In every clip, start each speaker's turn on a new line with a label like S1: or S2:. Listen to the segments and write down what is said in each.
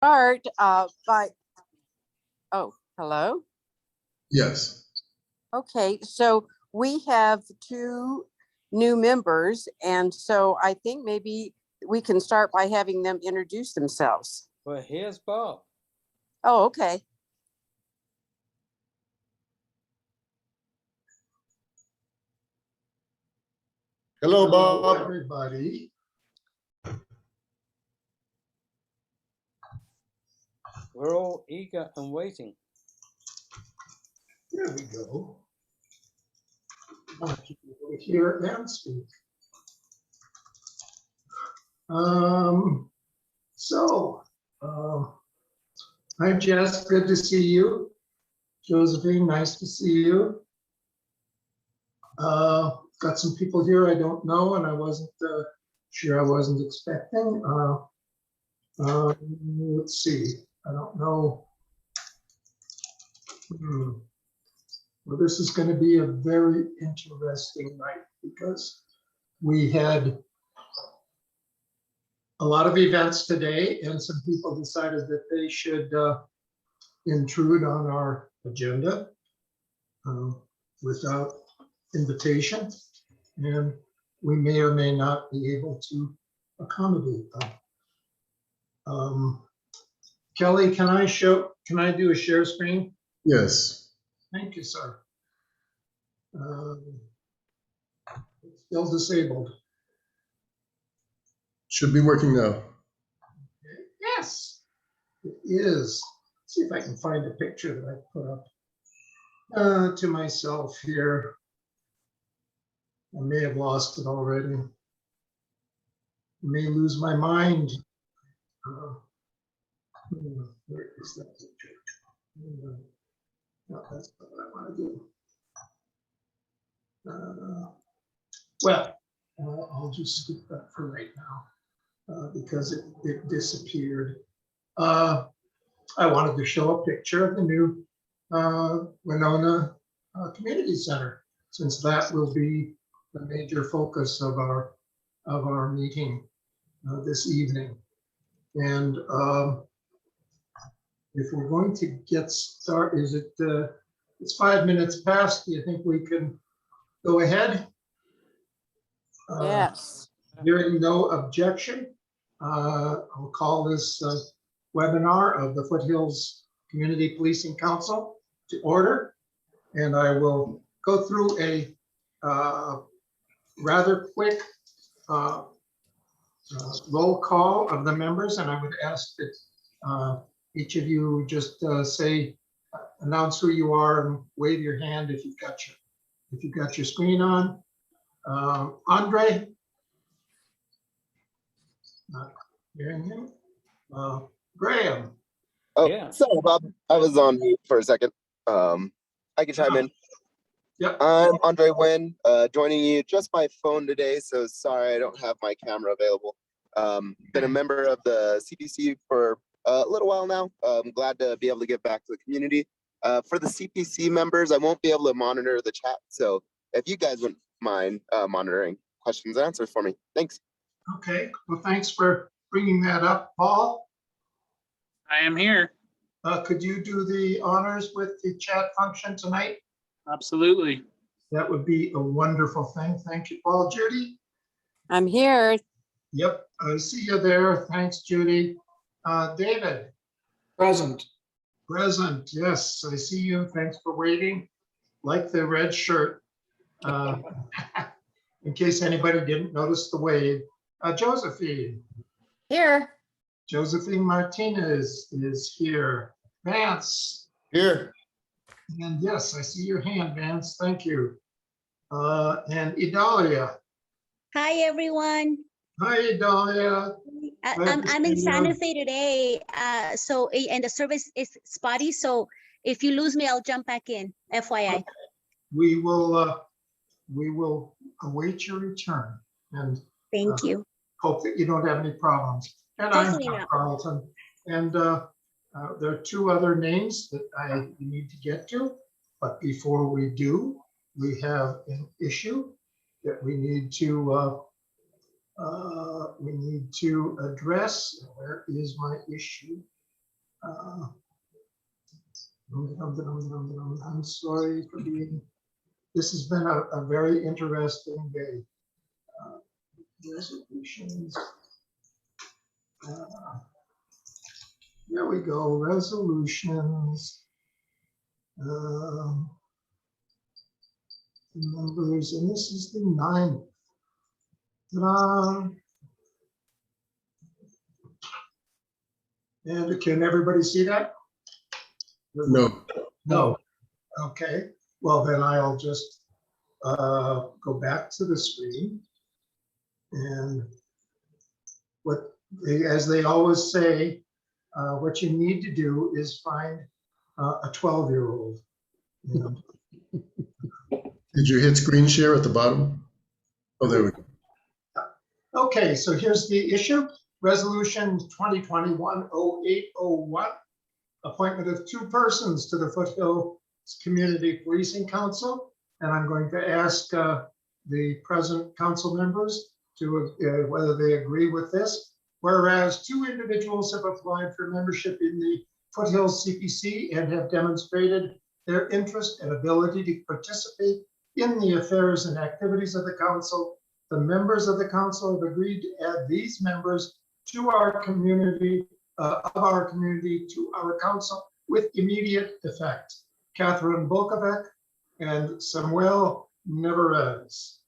S1: Start by, oh, hello.
S2: Yes.
S1: Okay, so we have 2 new members, and so I think maybe we can start by having them introduce themselves.
S3: Well, here's Bob.
S1: Oh, okay.
S2: Hello, Bob.
S4: Everybody.
S3: We're all eager and waiting.
S4: There we go. I want you to be able to hear and speak. Hi Jess, good to see you. Josephine, nice to see you. Got some people here I don't know, and I wasn't sure I wasn't expecting. Let's see, I don't know. Well, this is going to be a very interesting night because we had a lot of events today, and some people decided that they should intrude on our agenda without invitation, and we may or may not be able to accommodate them. Kelly, can I do a share screen?
S2: Yes.
S4: Thank you, sir. It's still disabled.
S2: Should be working now.
S4: Okay. Yes, it is. Let's see if I can find a picture that I put up to myself here. I may have lost it already. I may lose my mind. Where is that picture? No, that's not what I want to do. Well, I'll just skip that for right now because it disappeared. I wanted to show a picture of the new Winona Community Center, since that will be the major focus of our meeting this evening. And if we're going to get started, it's 5 minutes past. Do you think we can go ahead?
S1: Yes.
S4: Hearing no objection, I'll call this webinar of the Foothills Community Policing Council to order. And I will go through a rather quick roll call of the members, and I would ask that each of you just announce who you are and wave your hand if you've got your screen on. Andre, not hearing him. Graham.
S5: Oh,
S3: Yeah.
S5: sorry, Bob. I was on mute for a second. I can chime in.
S4: Yep.
S5: I'm Andre Nguyen, joining you just by phone today, so sorry I don't have my camera available. Been a member of the CPC for a little while now. I'm glad to be able to give back to the community. For the CPC members, I won't be able to monitor the chat, so if you guys wouldn't mind monitoring questions and answers for me. Thanks.
S4: Okay, well, thanks for bringing that up. Paul?
S6: I am here.
S4: Could you do the honors with the chat function tonight?
S6: Absolutely.
S4: That would be a wonderful thing. Thank you, Paul. Judy?
S1: I'm here.
S4: Yep, I see you there. Thanks, Judy. David?
S7: Present.
S4: Present, yes, I see you. Thanks for waiting. Like the red shirt. In case anybody didn't notice the wave. Josephine?
S1: Here.
S4: Josephine Martinez is here. Vance?
S2: Here.
S4: And yes, I see your hand, Vance. Thank you. And Idalia.
S8: Hi, everyone.
S4: Hi, Idalia.
S8: I'm in Santa Fe today, and the service is spotty. So if you lose me, I'll jump back in. FYI.
S4: Okay. We will await your return and
S8: thank you.
S4: Hope that you don't have any problems. And
S8: Hopefully
S4: I'm
S8: not.
S4: Carlton. And there are 2 other names that I need to get to, but before we do, we have an issue that we need to address. Where is my issue? I'm sorry for being, this has been a very interesting day. Resolutions. There we go, resolutions. Numbers, and this is the 9th. Ta-da. And can everybody see that?
S2: No.
S4: No. Okay, well then I'll just go back to the screen. And what as they always say, what you need to do is find a 12-year-old.
S2: Did you hit screen share at the bottom? Oh, there we go.
S4: Okay, so here's the issue. Resolution 2021-0801, appointment of 2 persons to the Foothills Community Policing Council. And I'm going to ask the present council members to whether they agree with this. Whereas 2 individuals have applied for membership in the Foothills CPC and have demonstrated their interest and ability to participate in the affairs and activities of the council, the members of the council have agreed to add these members to our community, to our council with immediate effect. Catherine Bolkovec and Samuel Neverez.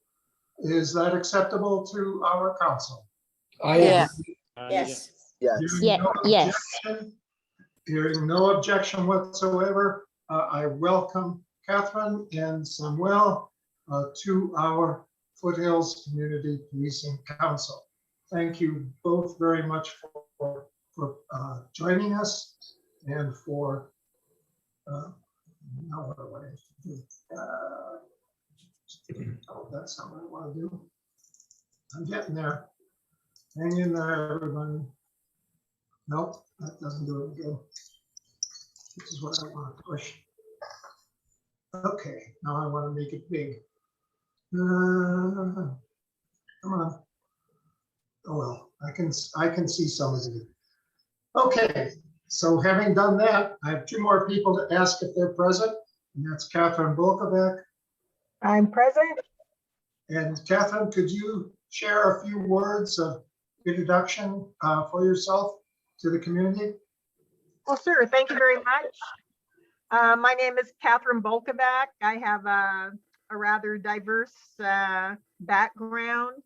S4: Is that acceptable to our council?
S1: Yeah.
S3: Yes.
S5: Yes.
S4: Hearing no
S8: Yes.
S4: objection- Hearing no objection whatsoever, I welcome Catherine and Samuel to our Foothills Community Policing Council. Thank you both very much for joining us and for, now what do I have to do? Oh, that's not what I want to do. I'm getting there. Hang in there, everybody. Nope, that doesn't do it again. This is what I want to push. Okay, now I want to make it big. Come on. Oh well, I can see some of it. Okay, so having done that, I have 2 more people to ask if they're present, and that's Catherine Bolkovec.
S7: I'm present.
S4: And Catherine, could you share a few words of introduction for yourself to the community?
S7: Well, sure. Thank you very much. My name is Catherine Bolkovec. I have a rather diverse background.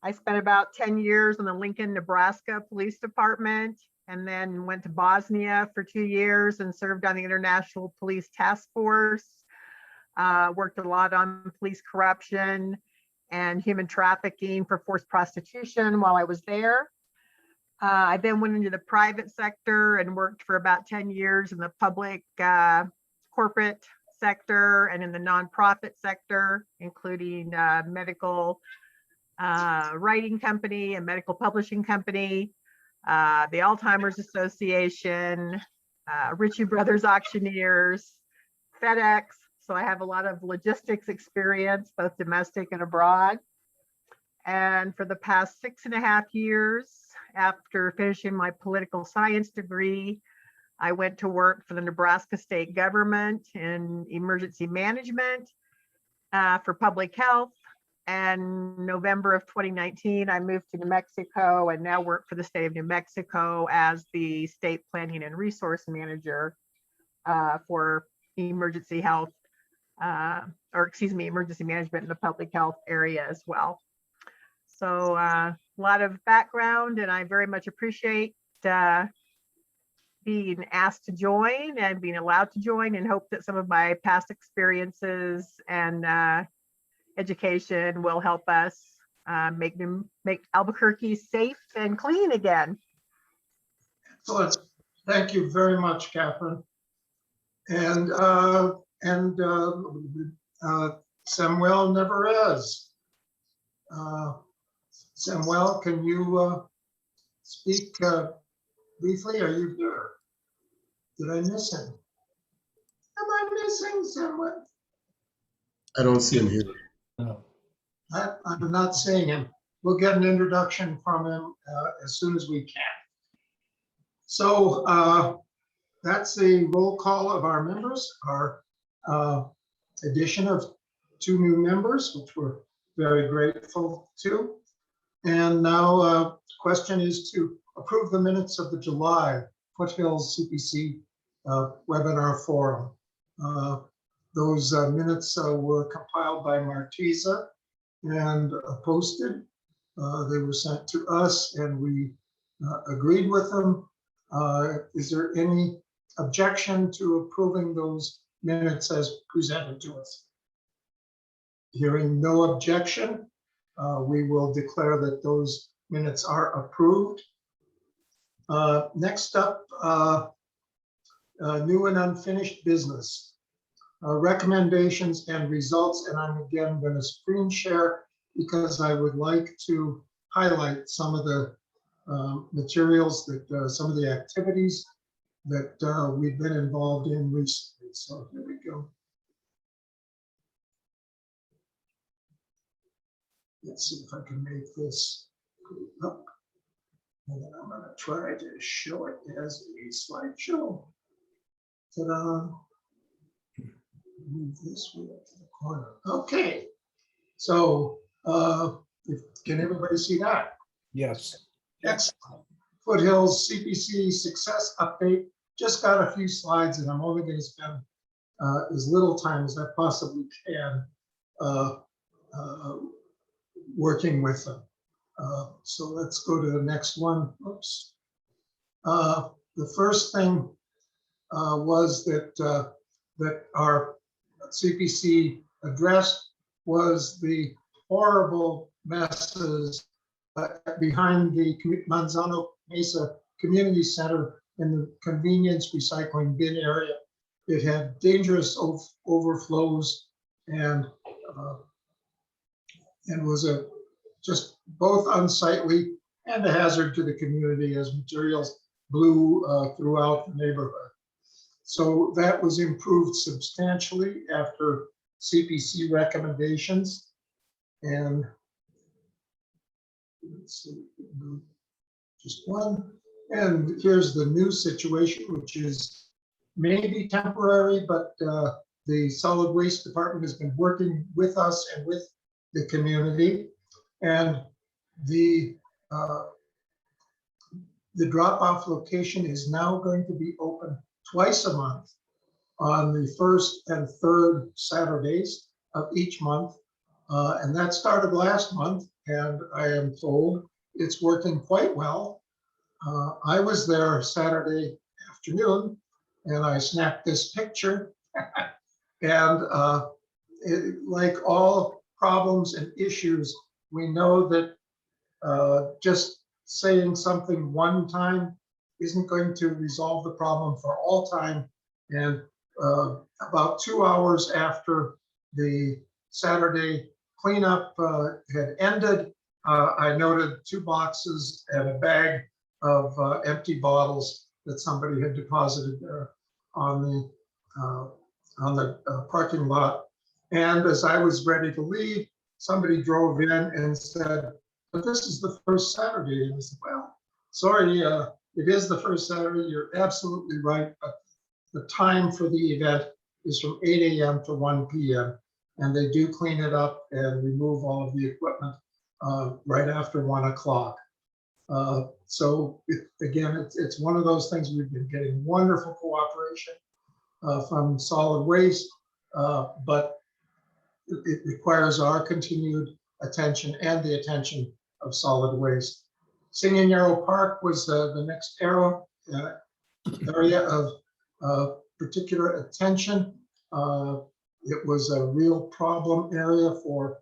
S7: I spent about 10 years in the Lincoln, Nebraska Police Department, and then went to Bosnia for 2 years and served on the International Police Task Force. Worked a lot on police corruption and human trafficking for forced prostitution while I was there. I then went into the private sector and worked for about 10 years in the public corporate sector and in the nonprofit sector, including medical writing company and medical publishing company, the Alzheimer's Association, Ritchie Brothers Auctioneers, FedEx. So I have a lot of logistics experience, both domestic and abroad. And for the past 6.5 years, after finishing my political science degree, I went to work for the Nebraska state government in emergency management for public health. And November of 2019, I moved to New Mexico and now work for the state of New Mexico as the state planning and resource manager for emergency health, emergency management in the public health area as well. So a lot of background, and I very much appreciate being asked to join and being allowed to join, and hope that some of my past experiences and education will help us make Albuquerque safe and clean again.
S4: Excellent. Thank you very much, Catherine. And Samuel Neverez. Samuel, can you speak briefly? Are you there? Did I miss him? Am I missing Samuel?
S2: I don't see him here.
S4: I'm not seeing him. We'll get an introduction from him as soon as we can. So that's a roll call of our members, our addition of 2 new members, which we're very grateful to. And now question is to approve the minutes of the July Foothills CPC webinar forum. Those minutes were compiled by Martinez and posted. They were sent to us and we agreed with them. Is there any objection to approving those minutes as presented to us? Hearing no objection, we will declare that those minutes are approved. Next up, new and unfinished business. Recommendations and results, and I'm again going to screen share because I would like to highlight some of the materials that some of the activities that we've been involved in recently. So here we go. Let's see if I can make this go up. And then I'm going to try to show it as a slideshow. Ta-da. Move this way up to the corner. Okay. So can everybody see that?
S9: Yes.
S4: Excellent. Foothills CPC success update. Just got a few slides and I'm only going to spend as little time as I possibly can working with them. So let's go to the next one. Oops. The first thing was that our CPC addressed was the horrible messes behind the Manzano Mesa Community Center in the convenience recycling bin area. It had dangerous overflows and was just both unsightly and a hazard to the community as materials blew throughout the neighborhood. So that was improved substantially after CPC recommendations. And let's see, just one. And here's the new situation, which is maybe temporary, but the solid waste department has been working with us and with the community. And the drop-off location is now going to be open twice a month on the 1st and 3rd Saturdays of each month. And that started last month, and I am told it's working quite well. I was there Saturday afternoon, and I snapped this picture. And like all problems and issues, we know that just saying something one time isn't going to resolve the problem for all time. And about 2 hours after the Saturday cleanup had ended, I noted 2 boxes and a bag of empty bottles that somebody had deposited there on the parking lot. And as I was ready to leave, somebody drove in and said, "But this is the first Saturday." And I said, "Well, sorry, it is the first Saturday. You're absolutely right. But the time for the event is from 8 a.m. to 1 p.m. And they do clean it up and remove all of the equipment right after 1 o'clock. So again, it's one of those things we've been getting wonderful cooperation from solid waste, but it requires our continued attention and the attention of solid waste. Singing Arrow Park was the next area of particular attention. It was a real problem area for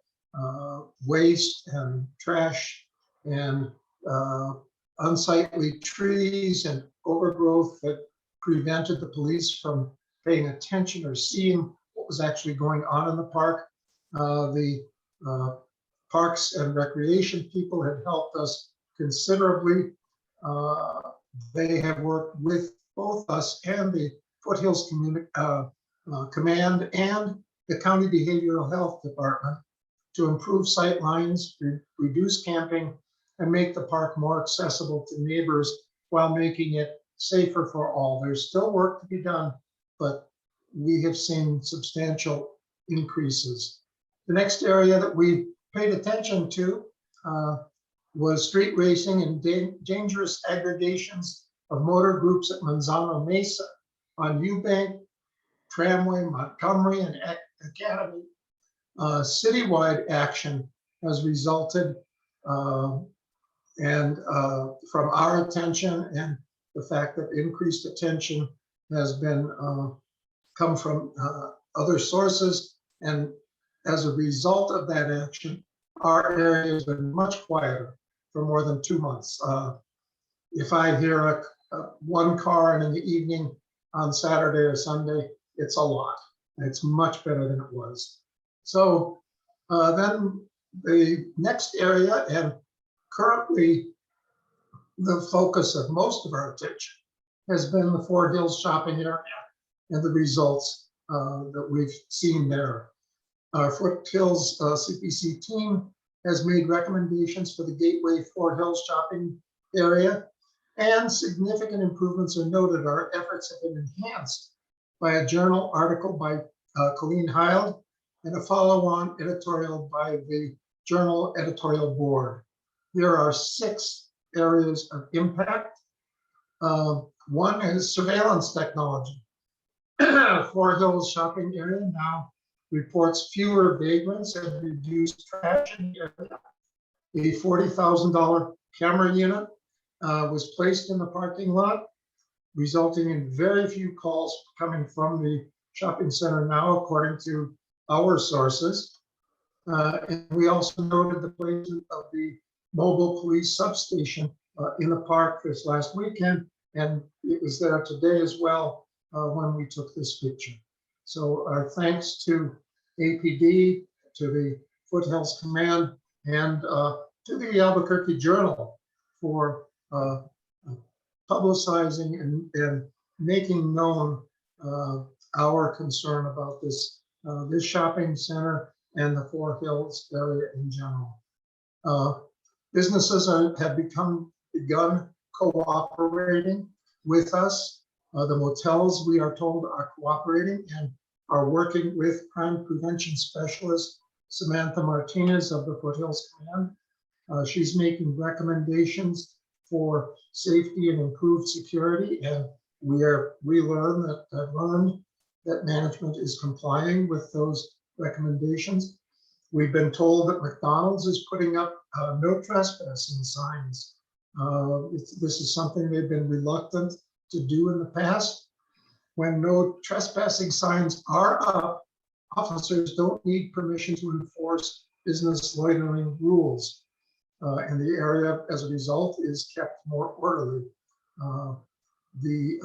S4: waste and trash and unsightly trees and overgrowth that prevented the police from paying attention or seeing what was actually going on in the park. The Parks and Recreation people had helped us considerably. They have worked with both us and the Foothills Command and the County Behavioral Health Department to improve sight lines, reduce camping, and make the park more accessible to neighbors while making it safer for all. There's still work to be done, but we have seen substantial increases. The next area that we paid attention to was street racing and dangerous aggregations of motor groups at Manzano Mesa on Eubank, Tramway, Montgomery, and Academy. Citywide action has resulted and from our attention and the fact that increased attention has been come from other sources. And as a result of that action, our area has been much quieter for more than 2 months. If I hear one car and in the evening on Saturday or Sunday, it's a lot. It's much better than it was. So then the next area, and currently the focus of most of our attention, has been the Foothills shopping area and the results that we've seen there. Our Foothills CPC team has made recommendations for the Gateway Foothills shopping area, and significant improvements are noted. Our efforts have been enhanced by a journal article by Colleen Heil and a follow-on editorial by the Journal Editorial Board. There are 6 areas of impact. One is surveillance technology. Foothills shopping area now reports fewer vagrants and reduced trash in the area. A $40,000 camera unit was placed in the parking lot, resulting in very few calls coming from the shopping center now, according to our sources. And we also noted the placement of the mobile police substation in the park this last weekend, and it was there today as well when we took this picture. So our thanks to APD, to the Foothills Command, and to the Albuquerque Journal for publicizing and making known our concern about this this shopping center and the Foothills area in general. Businesses have begun cooperating with us. The motels, we are told, are cooperating and are working with crime prevention specialist Samantha Martinez of the Foothills Command. She's making recommendations for safety and improved security, and I've learned that management is complying with those recommendations. We've been told that McDonald's is putting up no trespassing signs. This is something they've been reluctant to do in the past. When no trespassing signs are up, officers don't need permission to enforce business loitering rules. And the area, as a result, is kept more orderly. The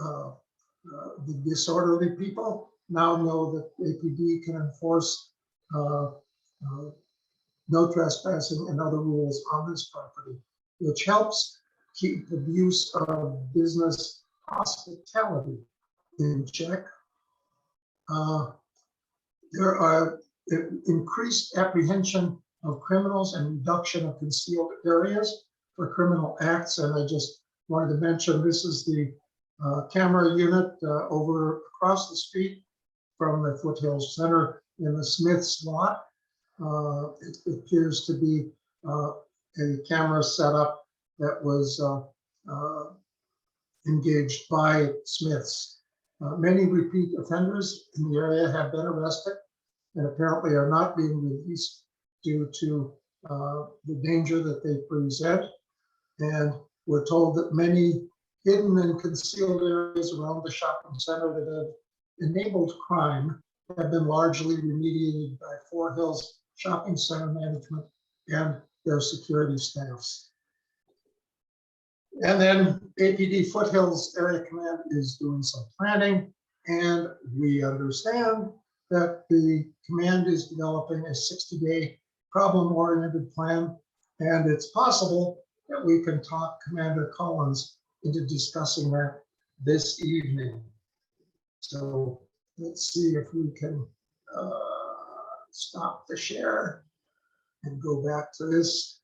S4: disorderly people now know that APD can enforce no trespassing and other rules on this property, which helps keep abuse of business hospitality in check. There are increased apprehension of criminals and reduction of concealed areas for criminal acts. And I just wanted to mention, this is the camera unit over across the street from the Foothills Center in the Smith's lot. It appears to be a camera setup that was engaged by Smith's. Many repeat offenders in the area have been arrested and apparently are not being released due to the danger that they present. And we're told that many hidden and concealed areas around the shopping center that have enabled crime have been largely remediated by Foothills Shopping Center management and their security staffs. And then APD Foothills Area Command is doing some planning, and we understand that the command is developing a 60-day problem-oriented plan, and it's possible that we can talk Commander Collins into discussing that this evening. So let's see if we can stop the share and go back to this.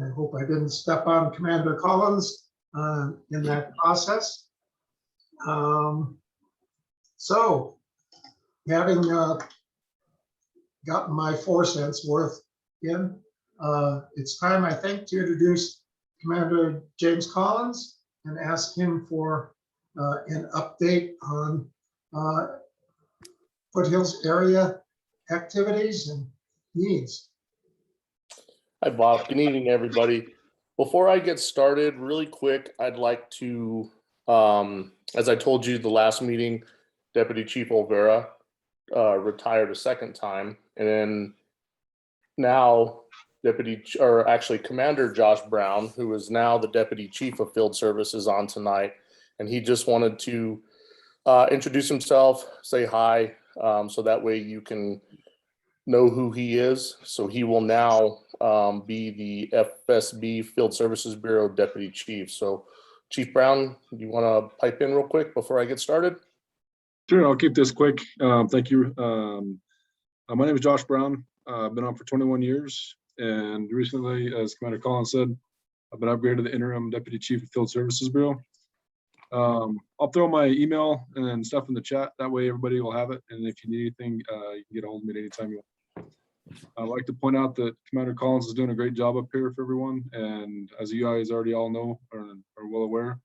S4: I hope I didn't step on Commander Collins in that process. So, having gotten my 4 cents worth in, it's time, I think, to introduce Commander James Collins and ask him for an update on Foothills area activities and needs.
S9: Hi, Bob. Good evening, everybody. Before I get started, really quick, I'd like to, as I told you the last meeting, Deputy Chief Olvera retired a second time, and then now Commander Josh Brown, who is now the Deputy Chief of Field Services, on tonight, and he just wanted to introduce himself, say hi, so that way you can know who he is. So he will now be the FSB Field Services Bureau Deputy Chief. So Chief Brown, you want to pipe in real quick before I get started?
S10: Sure, I'll keep this quick. Thank you. My name is Josh Brown. I've been on for 21 years, and recently, as Commander Collins said, I've been upgraded to the interim Deputy Chief of Field Services Bureau. I'll throw my email and stuff in the chat. That way everybody will have it. And if you need anything, you can get a hold of me at any time you want. I'd like to point out that Commander Collins is doing a great job up here for everyone. And as you guys already all know or are well aware,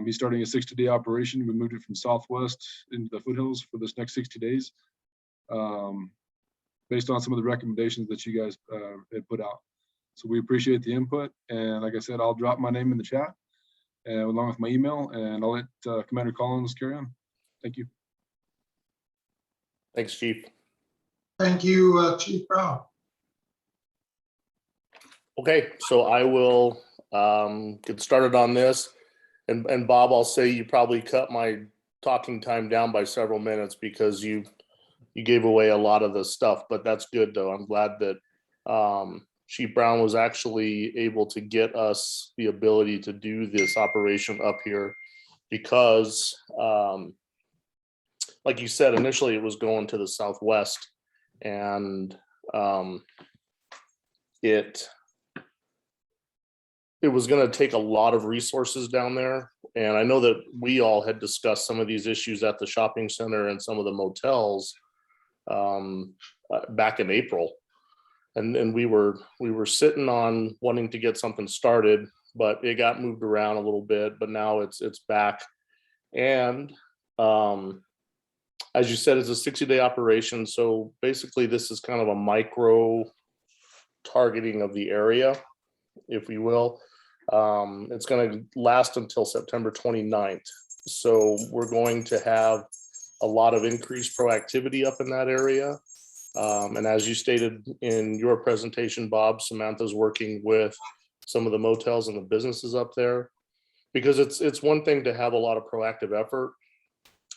S10: he's starting a 60-day operation. We moved it from Southwest into the Foothills for this next 60 days, based on some of the recommendations that you guys had put out. So we appreciate the input. And like I said, I'll drop my name in the chat along with my email, and I'll let Commander Collins carry on. Thank you.
S9: Thanks, Chief.
S4: Thank you, Chief Brown.
S9: Okay, so I will get started on this. And Bob, I'll say you probably cut my talking time down by several minutes because you gave away a lot of the stuff, but that's good though. I'm glad that Chief Brown was actually able to get us the ability to do this operation up here because, like you said, initially it was going to the Southwest, and it was going to take a lot of resources down there. And I know that we all had discussed some of these issues at the shopping center and some of the motels back in April. And we were sitting on wanting to get something started, but it got moved around a little bit, but now it's back. And as you said, it's a 60-day operation. So basically this is kind of a micro targeting of the area, if we will. It's going to last until September 29th. So we're going to have a lot of increased proactivity up in that area. And as you stated in your presentation, Bob, Samantha's working with some of the motels and the businesses up there, because it's one thing to have a lot of proactive effort,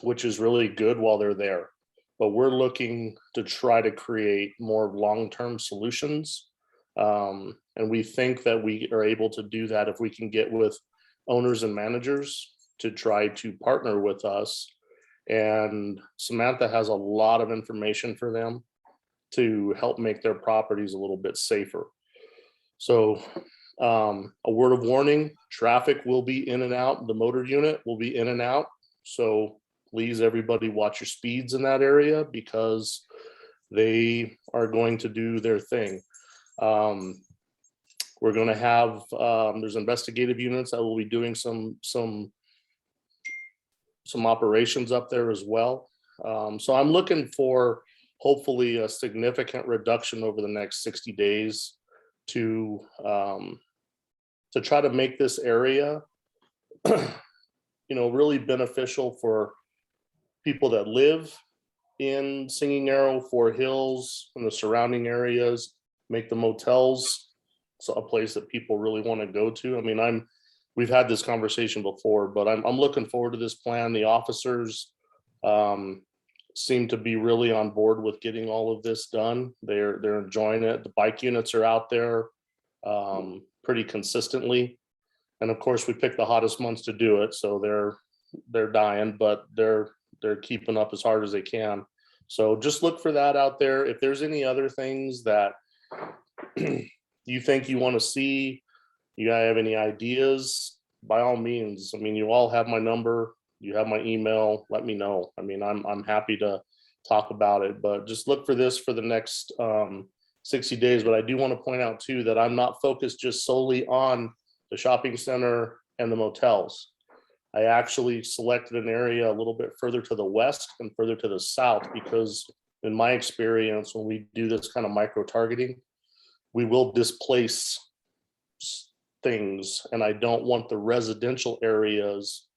S9: which is really good while they're there. But we're looking to try to create more long-term solutions. And we think that we are able to do that if we can get with owners and managers to try to partner with us. And Samantha has a lot of information for them to help make their properties a little bit safer. So a word of warning, traffic will be in and out. The motor unit will be in and out. So please, everybody, watch your speeds in that area because they are going to do their thing. We're going to have, there's investigative units that will be doing some operations up there as well. So I'm looking for hopefully a significant reduction over the next 60 days to try to make this area, really beneficial for people that live in Singing Arrow, Foothills, and the surrounding areas, make the motels so a place that people really want to go to. I mean, we've had this conversation before, but I'm looking forward to this plan. The officers seem to be really on board with getting all of this done. They're enjoying it. The bike units are out there pretty consistently. And of course, we picked the hottest months to do it. So they're dying, but they're keeping up as hard as they can. So just look for that out there. If there's any other things that you think you want to see, you guys have any ideas, by all means. I mean, you all have my number. you have my email, let me know. I mean, I'm happy to talk about it, but just look for this for the next 60 days. But I do want to point out too, that I'm not focused just solely on the shopping center and the motels. I actually selected an area a little bit further to the west and further to the south, because in my experience, when we do this kind of micro targeting, we will displace things, and I don't want the residential areas.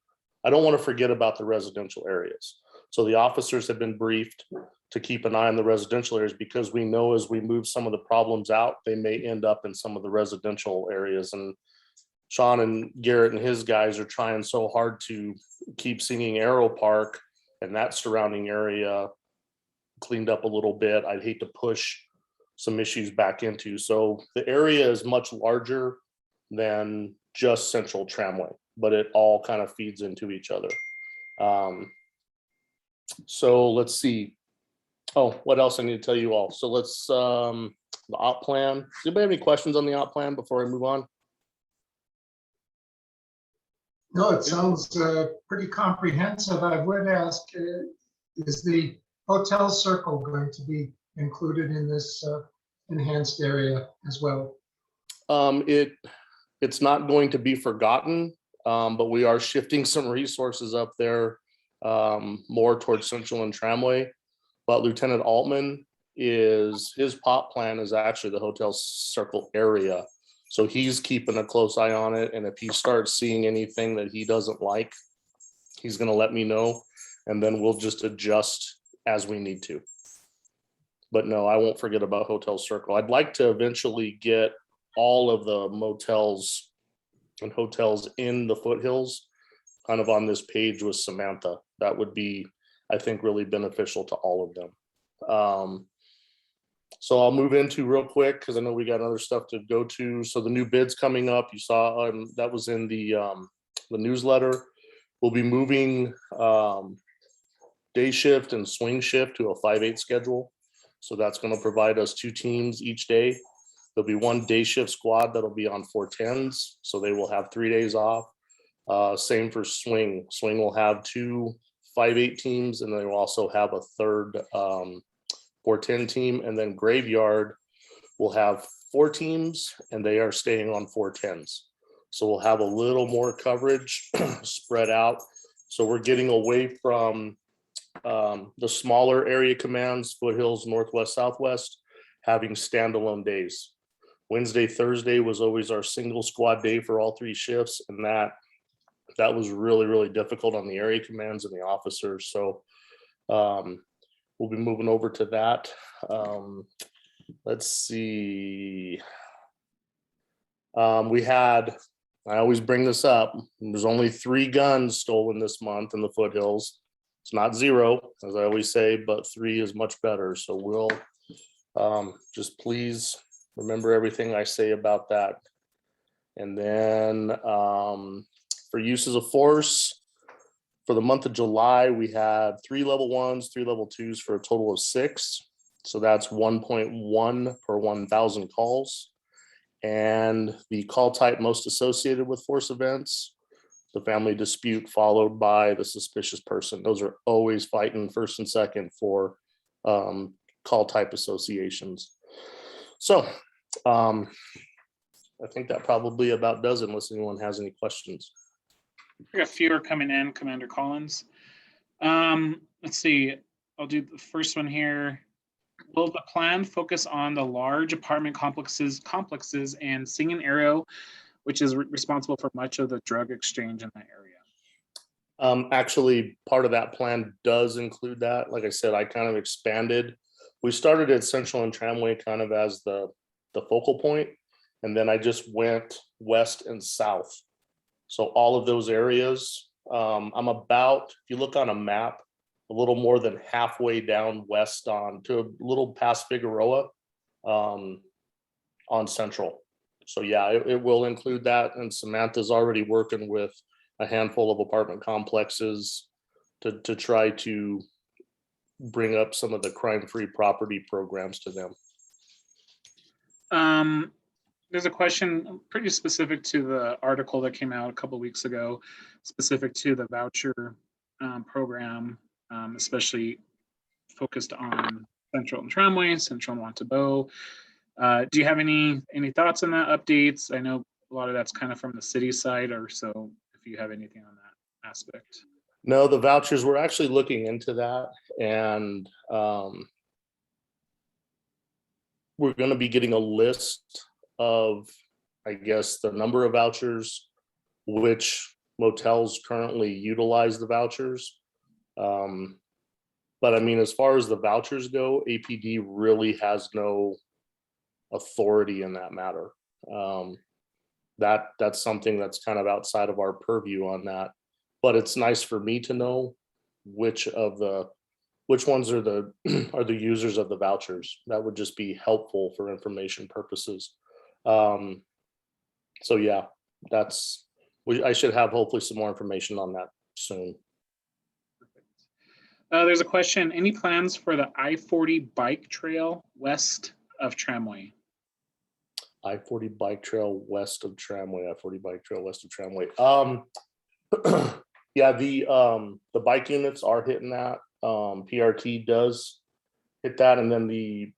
S9: I don't want to forget about the residential areas. So the officers have been briefed to keep an eye on the residential areas, because we know as we move some of the problems out, they may end up in some of the residential areas. And Sean and Garrett and his guys are trying so hard to keep Singing Arrow Park and that surrounding area cleaned up a little bit. I'd hate to push some issues back into. So the area is much larger than just Central Tramway, but it all kind of feeds into each other. So let's see. Oh, what else I need to tell you all? So let's, the op plan. Does anybody have any questions on the op plan before I move on?
S4: No, it sounds pretty comprehensive. I would ask, is the hotel circle going to be included in this enhanced area as well?
S9: It's not going to be forgotten, but we are shifting some resources up there more towards Central and Tramway. But Lieutenant Altman, his pop plan is actually the hotel circle area. So he's keeping a close eye on it. And if he starts seeing anything that he doesn't like, he's going to let me know. And then we'll just adjust as we need to. But no, I won't forget about Hotel Circle. I'd like to eventually get all of the motels and hotels in the Foothills kind of on this page with Samantha. That would be, I think, really beneficial to all of them. So I'll move into real quick, because I know we got other stuff to go to. So the new bids coming up, you saw that was in the newsletter. We'll be moving day shift and swing shift to a 5/8 schedule. So that's going to provide us 2 teams each day. There'll be 1 day shift squad that'll be on 410s. So they will have 3 days off. Same for swing. Swing will have 2 5/8 teams, and they will also have a third 410 team. And then graveyard will have 4 teams, and they are staying on 410s. So we'll have a little more coverage spread out. So we're getting away from the smaller area commands, Foothills, Northwest, Southwest, having standalone days. Wednesday, Thursday was always our single squad day for all 3 shifts. And that was really, really difficult on the area commands and the officers. So we'll be moving over to that. Let's see. I always bring this up. There's only 3 guns stolen this month in the Foothills. It's not 0, as I always say, but 3 is much better. So we'll just please remember everything I say about that. And then for uses of force, for the month of July, we had 3 level 1s, 3 level 2s for a total of 6. So that's 1.1 per 1,000 calls. And the call type most associated with force events, the family dispute followed by the suspicious person. Those are always fighting first and second for call type associations. So I think that probably about does it, unless anyone has any questions.
S6: We got fewer coming in, Commander Collins. Let's see, I'll do the first one here. Will the plan focus on the large apartment complexes and Singing Arrow, which is responsible for much of the drug exchange in that area?
S9: Actually, part of that plan does include that. Like I said, I kind of expanded. We started at Central and Tramway kind of as the focal point, and then I just went west and south. So all of those areas, I'm about, if you look on a map, a little more than halfway down west on to a little past Figueroa on Central. So yeah, it will include that. And Samantha's already working with a handful of apartment complexes to try to bring up some of the crime-free property programs to them.
S6: There's a question pretty specific to the article that came out a couple of weeks ago, specific to the voucher program, especially focused on Central and Tramway, Central and Wantabo. Do you have any thoughts on that, updates? I know a lot of that's kind of from the city side, or so if you have anything on that aspect.
S9: No, the vouchers, we're actually looking into that, and we're going to be getting a list of, I guess, the number of vouchers, which motels currently utilize the vouchers. But I mean, as far as the vouchers go, APD really has no authority in that matter. That's something that's kind of outside of our purview on that. But it's nice for me to know which ones are the users of the vouchers. That would just be helpful for information purposes. So yeah, I should have hopefully some more information on that soon.
S6: There's a question, any plans for the I-40 bike trail west of Tramway?
S9: I-40 bike trail west of Tramway, I-40 bike trail west of Tramway. Yeah, the bike units are hitting that. PRT does hit that, and then the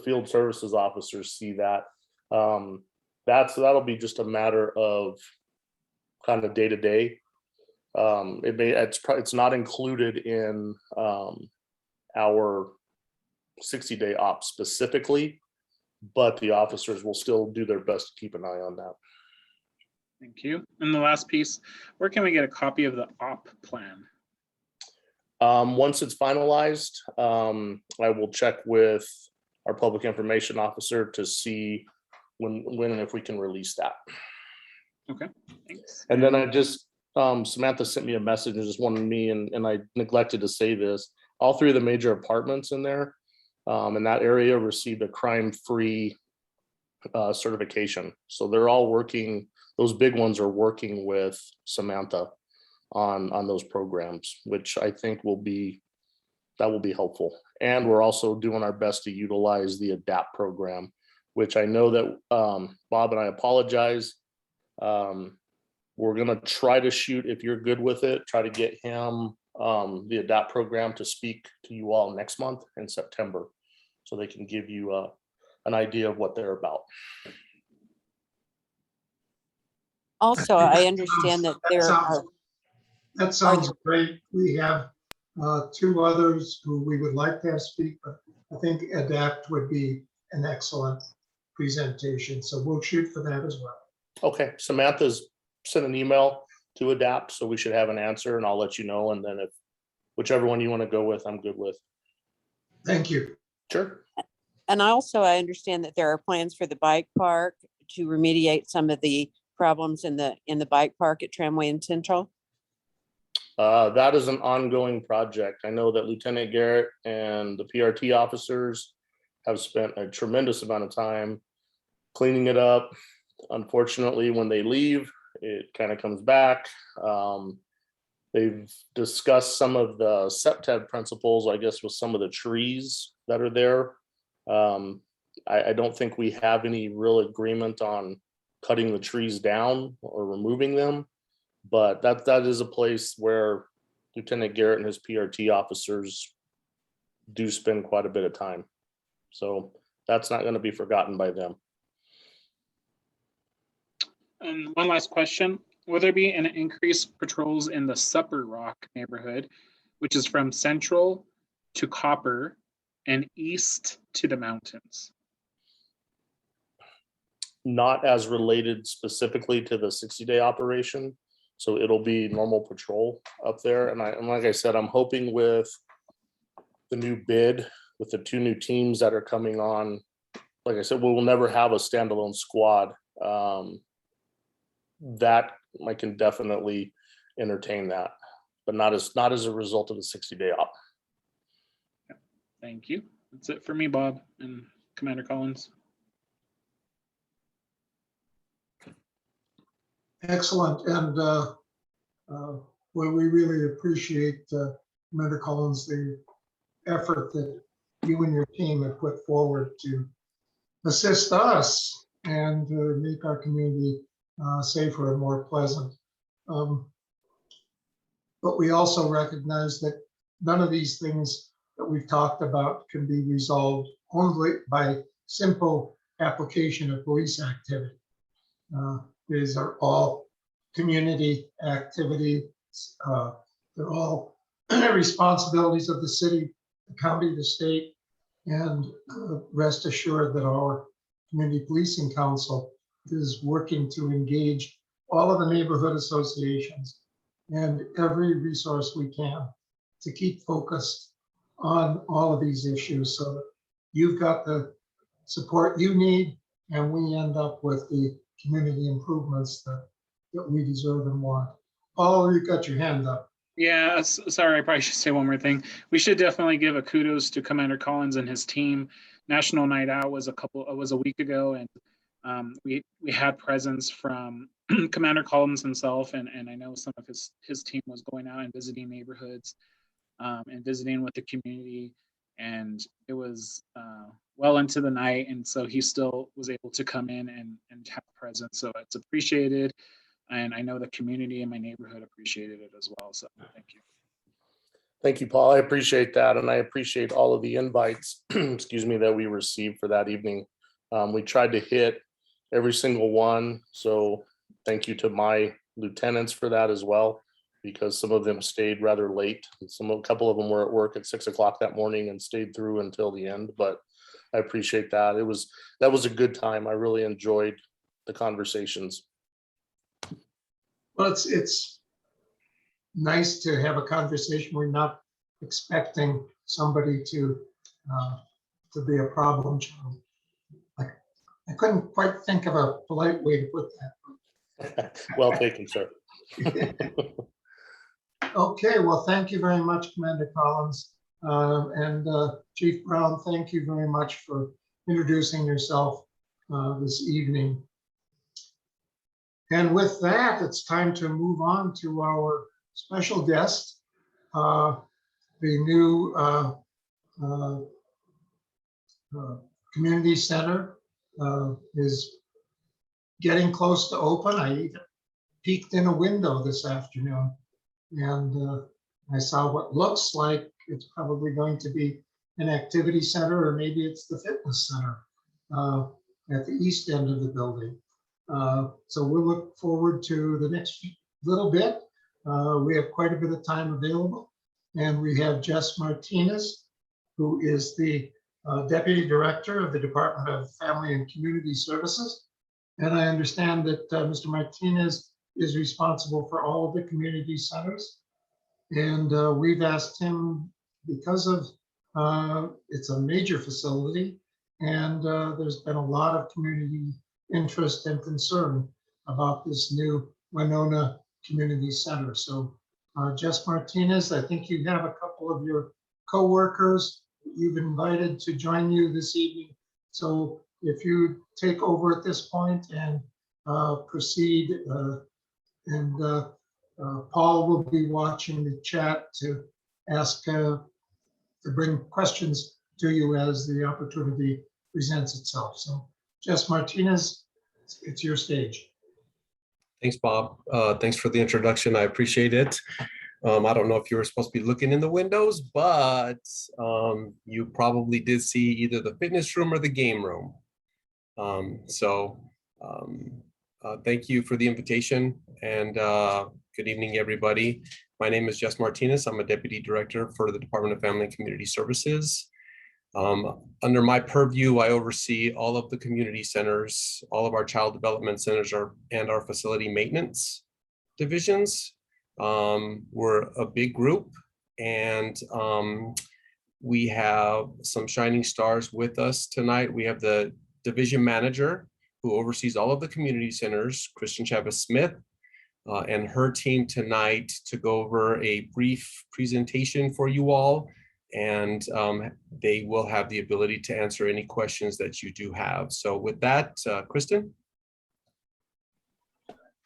S9: field services officers see that. That'll be just a matter of kind of day to day. It's not included in our 60-day op specifically, but the officers will still do their best to keep an eye on that.
S6: Thank you. And the last piece, where can we get a copy of the op plan?
S9: Once it's finalized, I will check with our public information officer to see when and if we can release that.
S6: Okay, thanks.
S9: And then I just, Samantha sent me a message and just wanted me, and I neglected to say this, all three of the major apartments in there, in that area received a crime-free certification. So they're all working, those big ones are working with Samantha on those programs, which I think will be helpful. And we're also doing our best to utilize the ADAPT program, which I know that Bob and I apologize. We're gonna try to shoot, if you're good with it, try to get him the ADAPT program to speak to you all next month in September, so they can give you an idea of what they're about.
S1: Also, I understand that there are.
S4: That sounds great. We have two others who we would like to have speak, but I think ADAPT would be an excellent presentation. So we'll shoot for that as well.
S9: Okay, Samantha's sent an email to ADAPT, so we should have an answer, and I'll let you know. And then if whichever one you want to go with, I'm good with.
S4: Thank you.
S9: Sure.
S1: And also, I understand that there are plans for the bike park to remediate some of the problems in the bike park at Tramway and Central.
S9: That is an ongoing project. I know that Lieutenant Garrett and the PRT officers have spent a tremendous amount of time cleaning it up. Unfortunately, when they leave, it kind of comes back. They've discussed some of the SEPTED principles, I guess, with some of the trees that are there. I don't think we have any real agreement on cutting the trees down or removing them, but that is a place where Lieutenant Garrett and his PRT officers do spend quite a bit of time. So that's not going to be forgotten by them.
S6: And one last question. Will there be an increased patrols in the Supper Rock neighborhood, which is from Central to Copper and east to the mountains?
S9: Not as related specifically to the 60-day operation. So it'll be normal patrol up there. And like I said, I'm hoping with the new bid, with the two new teams that are coming on, like I said, we will never have a standalone squad. That I can definitely entertain that, but not as a result of the 60-day op.
S6: Thank you. That's it for me, Bob and Commander Collins.
S4: Excellent. And well, we really appreciate, Commander Collins, the effort that you and your team have put forward to assist us and make our community safer and more pleasant. But we also recognize that none of these things that we've talked about can be resolved only by simple application of police activity. These are all community activities. They're all responsibilities of the city, the county, the state, and rest assured that our Community Policing Council is working to engage all of the neighborhood associations and every resource we can to keep focused on all of these issues so that you've got the support you need and we end up with the community improvements that we deserve and want. Paul, you've got your hand up.
S6: Yeah, sorry, I probably should say one more thing. We should definitely give a kudos to Commander Collins and his team. National Night Out was a week ago, and we had presence from Commander Collins himself, and I know some of his team was going out and visiting neighborhoods and visiting with the community, and it was well into the night, and so he still was able to come in and have presence. So it's appreciated. And I know the community in my neighborhood appreciated it as well. So thank you.
S9: Thank you, Paul. I appreciate that. And I appreciate all of the invites, excuse me, that we received for that evening. We tried to hit every single one. So thank you to my lieutenants for that as well, because some of them stayed rather late. A couple of them were at work at 6 o'clock that morning and stayed through until the end, but I appreciate that. That was a good time. I really enjoyed the conversations.
S4: Well, it's nice to have a conversation. We're not expecting somebody to be a problem child. I couldn't quite think of a polite way to put that.
S9: Well taken, sir.
S4: Okay, well, thank you very much, Commander Collins. And Chief Brown, thank you very much for introducing yourself this evening. And with that, it's time to move on to our special guest. The new community center is getting close to open. I even peeked in a window this afternoon and I saw what looks like it's probably going to be an activity center, or maybe it's the fitness center at the east end of the building. So we'll look forward to the next little bit. We have quite a bit of time available, and we have Jess Martinez, who is the Deputy Director of the Department of Family and Community Services. And I understand that Mr. Martinez is responsible for all of the community centers. And we've asked him, because of it's a major facility, and there's been a lot of community interest and concern about this new Winona Community Center. So Jess Martinez, I think you have a couple of your co-workers you've invited to join you this evening. So if you take over at this point and proceed, and Paul will be watching the chat to ask, to bring questions to you as the opportunity presents itself. So Jess Martinez, it's your stage.
S11: Thanks, Bob. Thanks for the introduction. I appreciate it. I don't know if you were supposed to be looking in the windows, but you probably did see either the fitness room or the game room. Thank you for the invitation, and good evening, everybody. My name is Jess Martinez. I'm a Deputy Director for the Department of Family and Community Services. Under my purview, I oversee all of the community centers, all of our child development centers and our facility maintenance divisions. We're a big group, and we have some shining stars with us tonight. We have the division manager who oversees all of the community centers, Kristen Chavez-Smith, and her team tonight to go over a brief presentation for you all. And they will have the ability to answer any questions that you do have. So with that, Kristen.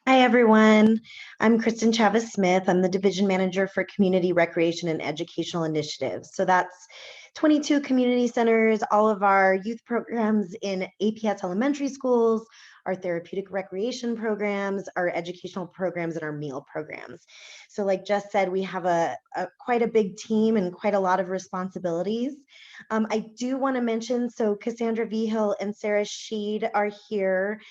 S12: Hi, everyone. I'm Kristen Chavez-Smith. I'm the Division Manager for Community Recreation and Educational Initiatives. So that's 22 community centers, all of our youth programs in APS elementary schools, our therapeutic recreation programs, our educational programs, and our meal programs. So like Jess said, we have quite a big team and quite a lot of responsibilities. I do want to mention, so Cassandra Vigil and Sarah Sheed are here.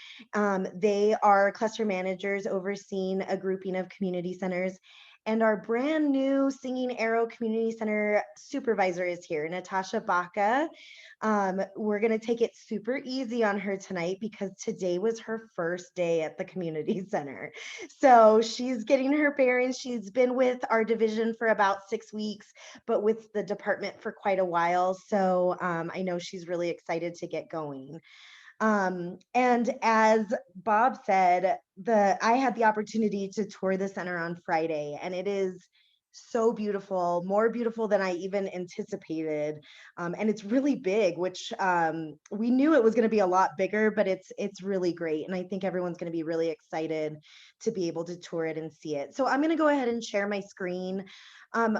S12: They are cluster managers overseeing a grouping of community centers. And our brand new Singing Arrow Community Center supervisor is here, Natasha Baca. We're gonna take it super easy on her tonight because today was her first day at the community center. So she's getting her bearings. She's been with our division for about 6 weeks, but with the department for quite a while. So I know she's really excited to get going. And as Bob said, I had the opportunity to tour the center on Friday, and it is so beautiful, more beautiful than I even anticipated. And it's really big, which we knew it was going to be a lot bigger, but it's really great. And I think everyone's going to be really excited to be able to tour it and see it. So I'm going to go ahead and share my screen.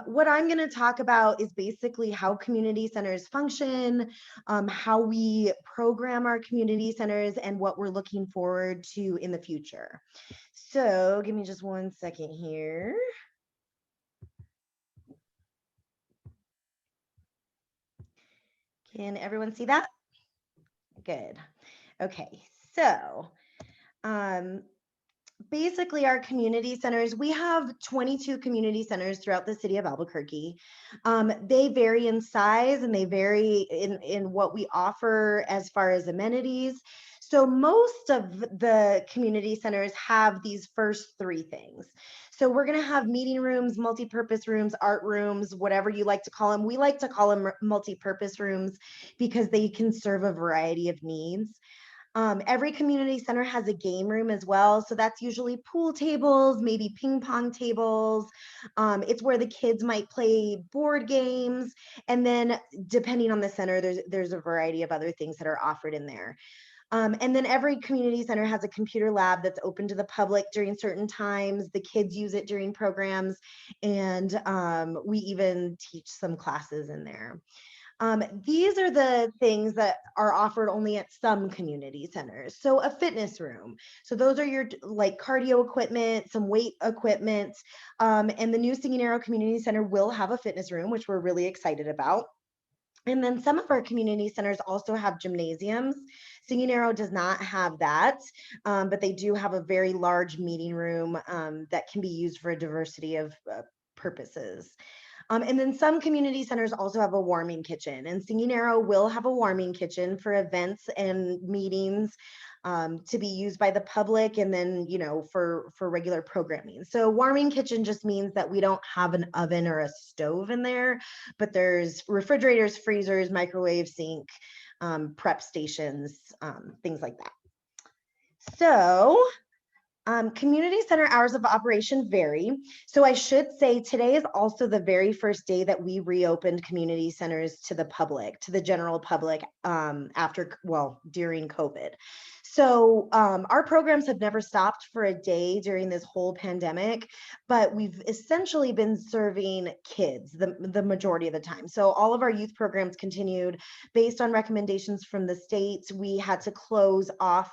S12: What I'm going to talk about is basically how community centers function, how we program our community centers, and what we're looking forward to in the future. So give me just 1 second here. Can everyone see that? Good. Okay, so basically our community centers, we have 22 community centers throughout the city of Albuquerque. They vary in size and they vary in what we offer as far as amenities. So most of the community centers have these first three things. So we're going to have meeting rooms, multi-purpose rooms, art rooms, whatever you like to call them. We like to call them multi-purpose rooms because they can serve a variety of needs. Every community center has a game room as well. So that's usually pool tables, maybe ping pong tables. It's where the kids might play board games. And then depending on the center, there's a variety of other things that are offered in there. And then every community center has a computer lab that's open to the public during certain times. The kids use it during programs, and we even teach some classes in there. These are the things that are offered only at some community centers. So a fitness room. So those are your like cardio equipment, some weight equipment, and the new Singing Arrow Community Center will have a fitness room, which we're really excited about. And then some of our community centers also have gymnasiums. Singing Arrow does not have that, but they do have a very large meeting room that can be used for a diversity of purposes. And then some community centers also have a warming kitchen, and Singing Arrow will have a warming kitchen for events and meetings to be used by the public, and then, you know, for regular programming. So warming kitchen just means that we don't have an oven or a stove in there, but there's refrigerators, freezers, microwave, sink, prep stations, things like that. So community center hours of operation vary. So I should say today is also the very first day that we reopened community centers to the public, to the general public during COVID. So our programs have never stopped for a day during this whole pandemic, but we've essentially been serving kids the majority of the time. So all of our youth programs continued based on recommendations from the state. We had to close off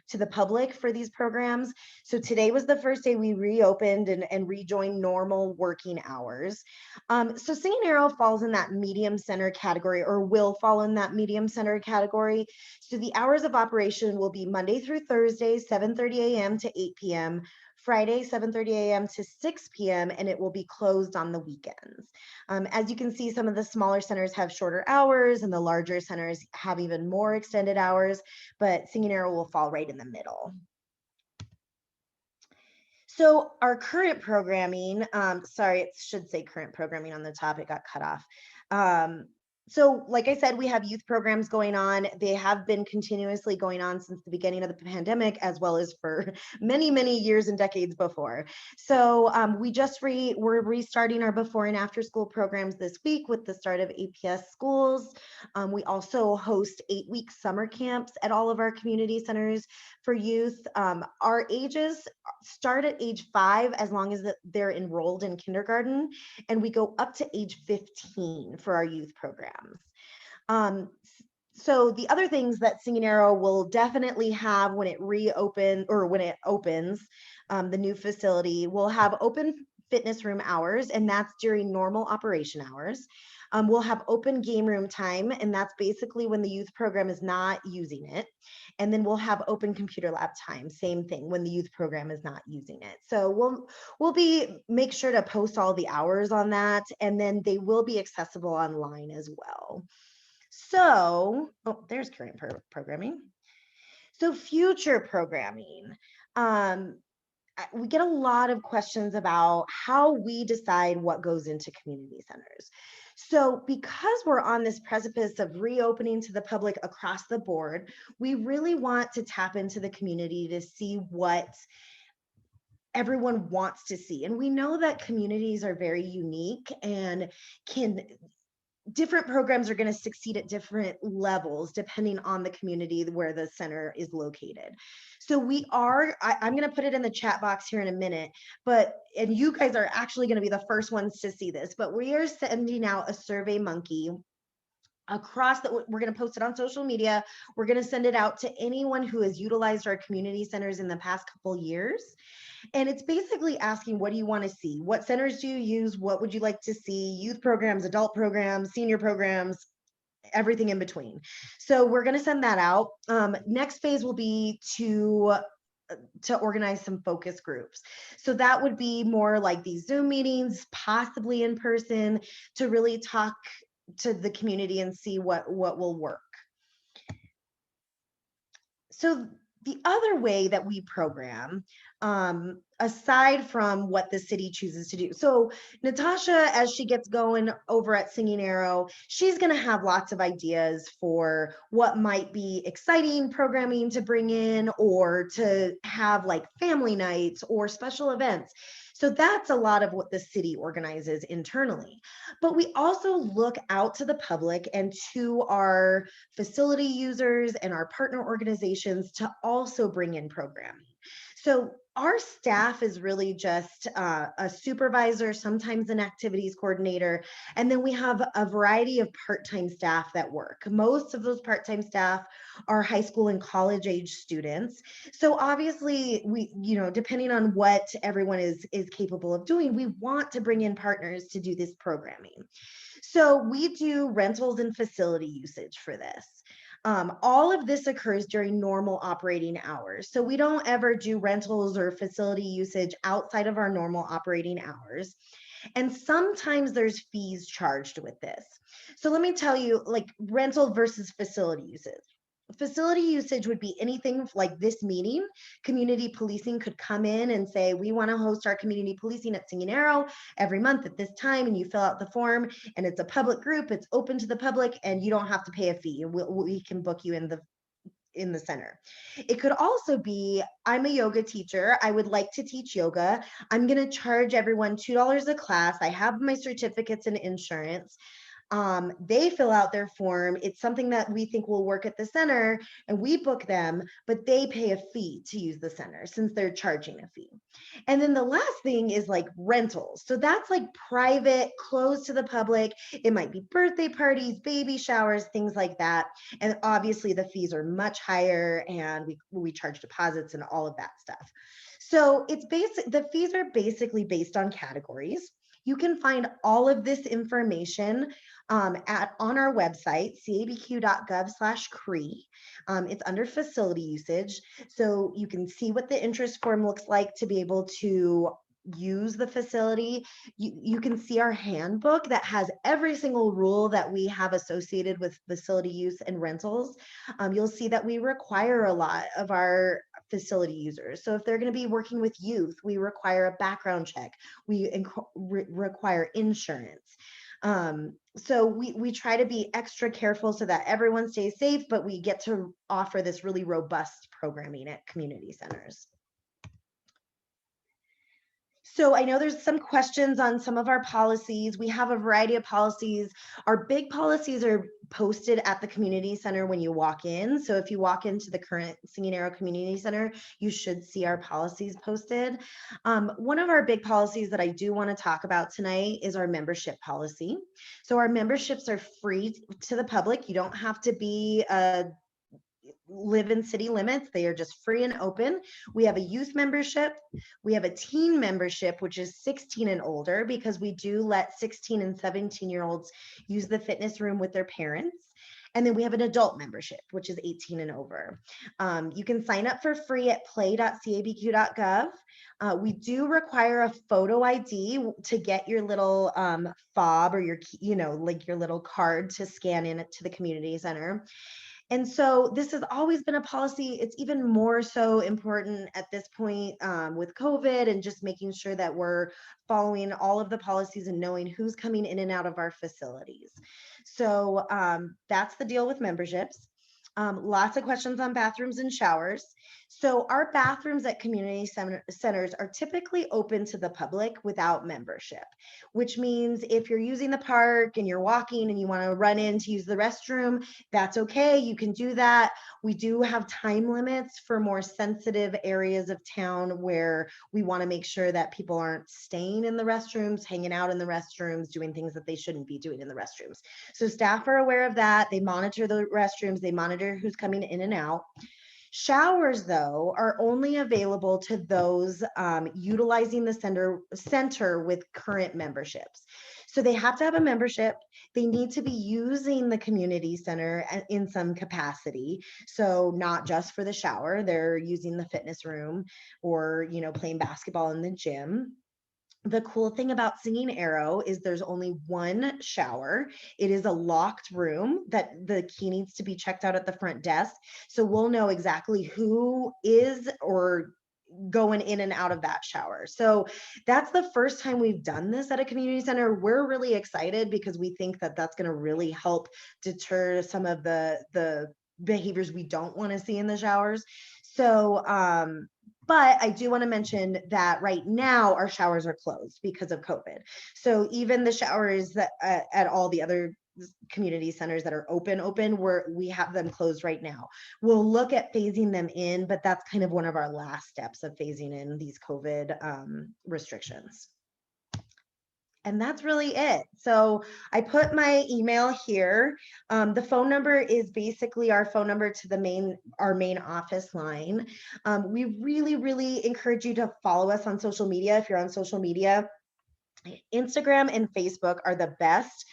S12: to the public for these programs. So today was the first day we reopened and rejoined normal working hours. So Singing Arrow falls in that medium center category, or will fall in that medium center category. So the hours of operation will be Monday through Thursday, 7:30 a.m. to 8 p.m., Friday, 7:30 a.m. to 6 p.m., and it will be closed on the weekends. As you can see, some of the smaller centers have shorter hours and the larger centers have even more extended hours, but Singing Arrow will fall right in the middle. So our current programming, sorry, it should say current programming on the top, it got cut off. So like I said, we have youth programs going on. They have been continuously going on since the beginning of the pandemic, as well as for many, many years and decades before. So we're restarting our before and after school programs this week with the start of APS schools. We also host 8-week summer camps at all of our community centers for youth. Our ages start at age 5 as long as they're enrolled in kindergarten, and we go up to age 15 for our youth program. programs. So the other things that Singing Arrow will definitely have when it opens, the new facility will have open fitness room hours, and that's during normal operation hours. We'll have open game room time, and that's basically when the youth program is not using it. And then we'll have open computer lab time, same thing, when the youth program is not using it. So we'll make sure to post all the hours on that, and then they will be accessible online as well. So, oh, there's current programming. So future programming. We get a lot of questions about how we decide what goes into community centers. So because we're on this precipice of reopening to the public across the board, we really want to tap into the community to see what everyone wants to see. And we know that communities are very unique and different programs are going to succeed at different levels depending on the community where the center is located. So I'm going to put it in the chat box here in a minute, and you guys are actually going to be the first ones to see this, but we are sending out a Survey Monkey across we're going to post it on social media. We're going to send it out to anyone who has utilized our community centers in the past couple years. And it's basically asking, what do you want to see? What centers do you use? What would you like to see? Youth programs, adult programs, senior programs, everything in between. So we're going to send that out. Next phase will be to organize some focus groups. So that would be more like these Zoom meetings, possibly in person, to really talk to the community and see what will work. So the other way that we program, aside from what the city chooses to do. So Natasha, as she gets going over at Singing Arrow, she's going to have lots of ideas for what might be exciting programming to bring in, or to have like family nights or special events. So that's a lot of what the city organizes internally. But we also look out to the public and to our facility users and our partner organizations to also bring in programming. So our staff is really just a supervisor, sometimes an activities coordinator, and then we have a variety of part-time staff that work. Most of those part-time staff are high school and college age students. So obviously we, depending on what everyone is capable of doing, we want to bring in partners to do this programming. So we do rentals and facility usage for this. All of this occurs during normal operating hours. So we don't ever do rentals or facility usage outside of our normal operating hours. And sometimes there's fees charged with this. So let me tell you, like, rental versus facility usage. Facility usage would be anything like this meeting. Community policing could come in and say, we want to host our community policing at Singing Arrow every month at this time, and you fill out the form, and it's a public group, it's open to the public, and you don't have to pay a fee. We can book you in the center. It could also be, I'm a yoga teacher, I would like to teach yoga, I'm going to charge everyone $2 a class, I have my certificates and insurance. They fill out their form. It's something that we think will work at the center, and we book them, but they pay a fee to use the center since they're charging a fee. And then the last thing is like rentals. So that's like private, closed to the public. It might be birthday parties, baby showers, things like that. And obviously the fees are much higher, and we charge deposits and all of that stuff. So the fees are basically based on categories. You can find all of this information on our website, cabq.gov/CRE. It's under facility usage. So you can see what the interest form looks like to be able to use the facility. You can see our handbook that has every single rule that we have associated with facility use and rentals. You'll see that we require a lot of our facility users. So if they're going to be working with youth, we require a background check. We require insurance. So we try to be extra careful so that everyone stays safe, but we get to offer this really robust programming at community centers. So I know there's some questions on some of our policies. We have a variety of policies. Our big policies are posted at the community center when you walk in. So if you walk into the current Singing Arrow Community Center, you should see our policies posted. One of our big policies that I do want to talk about tonight is our membership policy. So our memberships are free to the public. You don't have to be live in city limits. They are just free and open. We have a youth membership. We have a teen membership, which is 16 and older, because we do let 16 and 17-year-olds use the fitness room with their parents. And then we have an adult membership, which is 18 and over. You can sign up for free at play.cabq.gov. We do require a photo ID to get your little fob or your, like your little card to scan in to the community center. And so this has always been a policy. It's even more so important at this point with COVID and just making sure that we're following all of the policies and knowing who's coming in and out of our facilities. So that's the deal with memberships. Lots of questions on bathrooms and showers. So our bathrooms at community centers are typically open to the public without membership, which means if you're using the park and you're walking and you want to run in to use the restroom, that's okay. You can do that. We do have time limits for more sensitive areas of town where we want to make sure that people aren't staying in the restrooms, hanging out in the restrooms, doing things that they shouldn't be doing in the restrooms. So staff are aware of that. They monitor the restrooms. They monitor who's coming in and out. Showers, though, are only available to those utilizing the center with current memberships. So they have to have a membership. They need to be using the community center in some capacity. So not just for the shower, they're using the fitness room or, playing basketball in the gym. The cool thing about Singing Arrow is there's only one shower. It is a locked room that the key needs to be checked out at the front desk. So we'll know exactly who is or going in and out of that shower. So that's the first time we've done this at a community center. We're really excited because we think that that's going to really help deter some of the behaviors we don't want to see in the showers. So, but I do want to mention that right now our showers are closed because of COVID. So even the showers that at all the other community centers that are open, we have them closed right now. We'll look at phasing them in, but that's kind of one of our last steps of phasing in these COVID restrictions. And that's really it. So I put my email here. The phone number is basically our phone number to our main office line. We really, really encourage you to follow us on social media. If you're on social media, Instagram and Facebook are the best.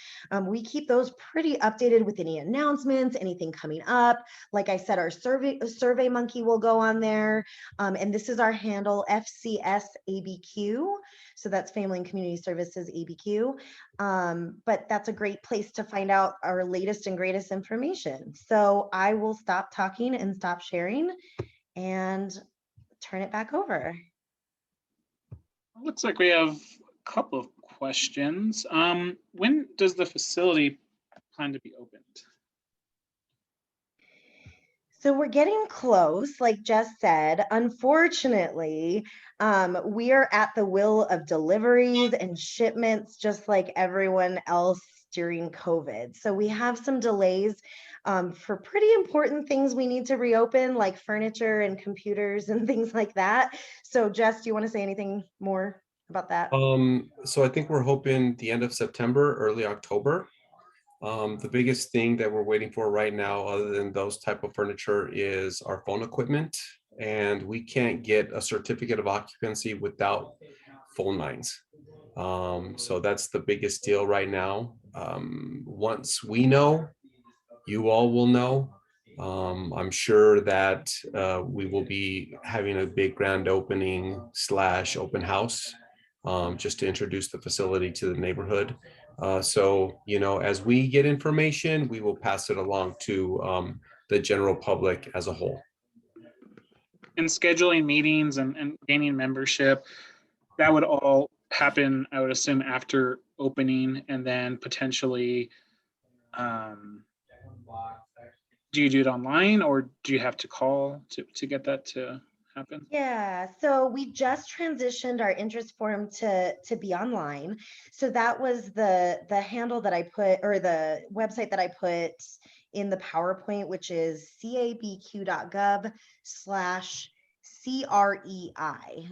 S12: We keep those pretty updated with any announcements, anything coming up. Like I said, our survey monkey will go on there. And this is our handle, FCS-ABQ. So that's Family and Community Services ABQ. But that's a great place to find out our latest and greatest information. So I will stop talking and stop sharing and turn it back over.
S6: Looks like we have couple of questions. When does the facility plan to be opened?
S12: So we're getting close, like Jess said. Unfortunately, we are at the will of deliveries and shipments, just like everyone else during COVID. So we have some delays for pretty important things we need to reopen, like furniture and computers and things like that. So Jess, do you want to say anything more about that?
S11: So I think we're hoping the end of September, early October. The biggest thing that we're waiting for right now, other than those type of furniture, is our phone equipment. And we can't get a certificate of occupancy without phone lines. So that's the biggest deal right now. Once we know, you all will know. I'm sure that we will be having a big grand opening / open house just to introduce the facility to the neighborhood. So, as we get information, we will pass it along to the general public as a whole.
S6: And scheduling meetings and gaining membership, that would all happen, I would assume, after opening, and then potentially, do you do it online, or do you have to call to get that to happen?
S12: Yeah, so we just transitioned our interest form to be online. So that was the handle that I put, or the website that I put in the PowerPoint, which is cabq.gov/CREI.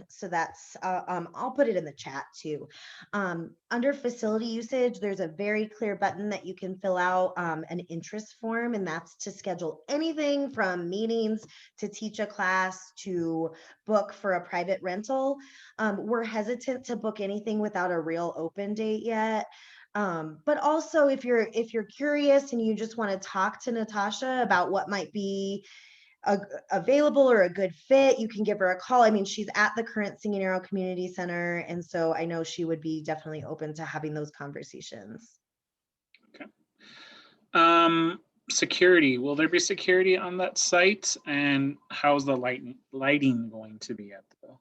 S12: So that's I'll put it in the chat too. Under facility usage, there's a very clear button that you can fill out an interest form, and that's to schedule anything from meetings to teach a class to book for a private rental. We're hesitant to book anything without a real open date yet. But also if you're curious and you just want to talk to Natasha about what might be available or a good fit, you can give her a call. I mean, she's at the current Singing Arrow Community Center, and so I know she would be definitely open to having those conversations.
S6: Okay. Security, will there be security on that site? And how's the lighting going to be at the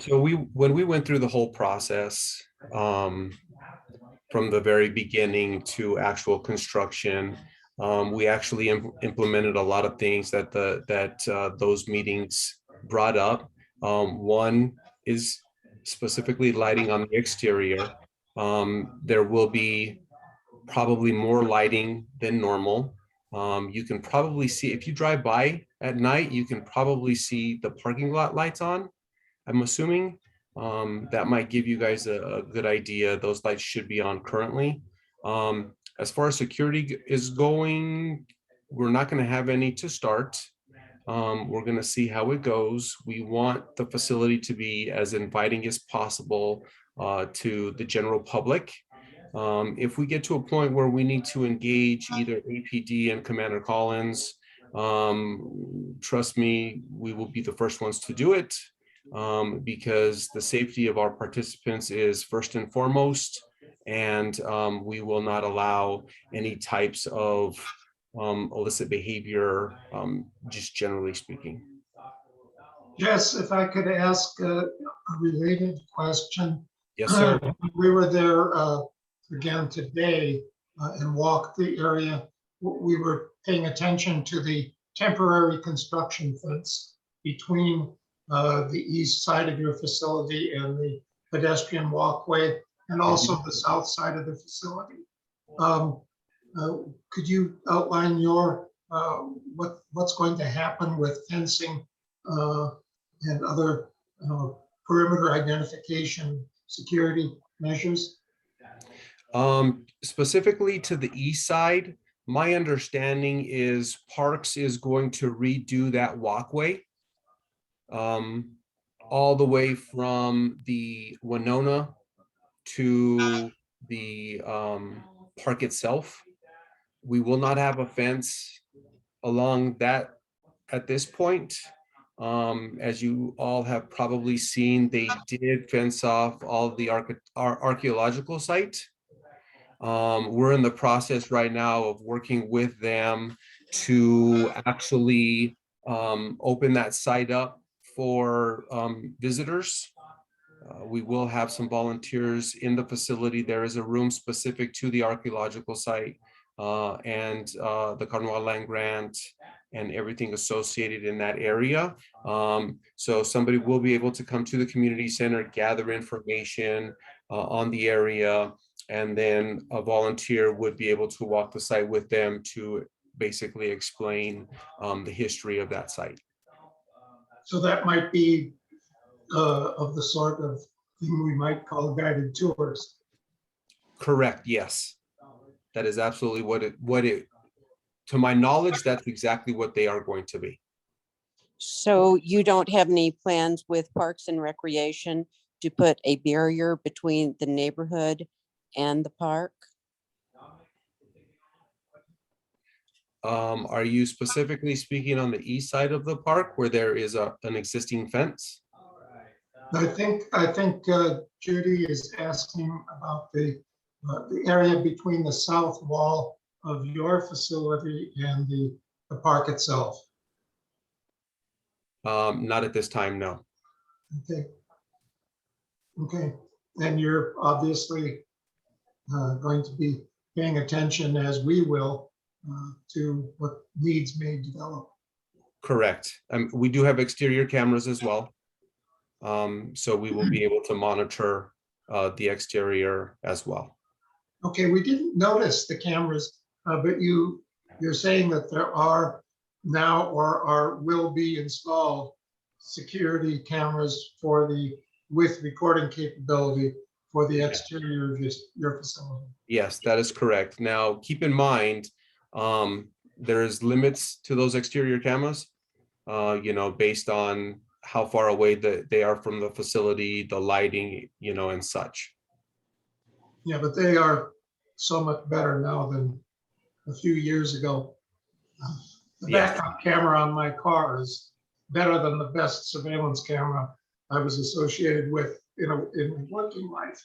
S11: So when we went through the whole process, from the very beginning to actual construction, we actually implemented a lot of things that those meetings brought up. One is specifically lighting on the exterior. There will be probably more lighting than normal. You can probably see, if you drive by at night, you can probably see the parking lot lights on, I'm assuming. That might give you guys a good idea. Those lights should be on currently. As far as security is going, we're not going to have any to start. We're going to see how it goes. We want the facility to be as inviting as possible to the general public. If we get to a point where we need to engage either APD and Commander Collins, trust me, we will be the first ones to do it. Because the safety of our participants is first and foremost, and we will not allow any types of illicit behavior, just generally speaking.
S4: Jess, if I could ask a related question.
S11: Yes, sir.
S4: We were there again today and walked the area. We were paying attention to the temporary construction fence between the east side of your facility and the pedestrian walkway, and also the south side of the facility. Could you outline your what's going to happen with fencing and other perimeter identification security measures?
S11: Specifically to the east side, my understanding is Parks is going to redo that walkway. All the way from the Winona to the park itself. We will not have a fence along that at this point. As you all have probably seen, they did fence off all the archaeological site. We're in the process right now of working with them to actually open that site up for visitors. We will have some volunteers in the facility. There is a room specific to the archaeological site and the Carnival Land Grant and everything associated in that area. So somebody will be able to come to the community center, gather information on the area, and then a volunteer would be able to walk the site with them to basically explain the history of that site.
S4: So that might be of the sort of thing we might call guided tours.
S11: Correct, yes. That is absolutely what it, to my knowledge, that's exactly what they are going to be.
S1: So you don't have any plans with Parks and Recreation to put a barrier between the neighborhood and the park?
S11: Are you specifically speaking on the east side of the park where there is an existing fence?
S4: I think Judy is asking about the area between the south wall of your facility and the park itself.
S11: Not at this time, no.
S4: Okay. Okay. And you're obviously going to be paying attention, as we will, to what needs may develop.
S11: Correct. We do have exterior cameras as well. So we will be able to monitor the exterior as well.
S4: Okay, we didn't notice the cameras, but you're saying that there are now or will be installed security cameras with recording capability for the exterior of your facility.
S11: Yes, that is correct. Now, keep in mind, there's limits to those exterior cameras, based on how far away they are from the facility, the lighting, and such.
S4: Yeah, but they are so much better now than a few years ago. The
S11: Yes.
S4: backup camera on my car is better than the best surveillance camera I was associated with in working life.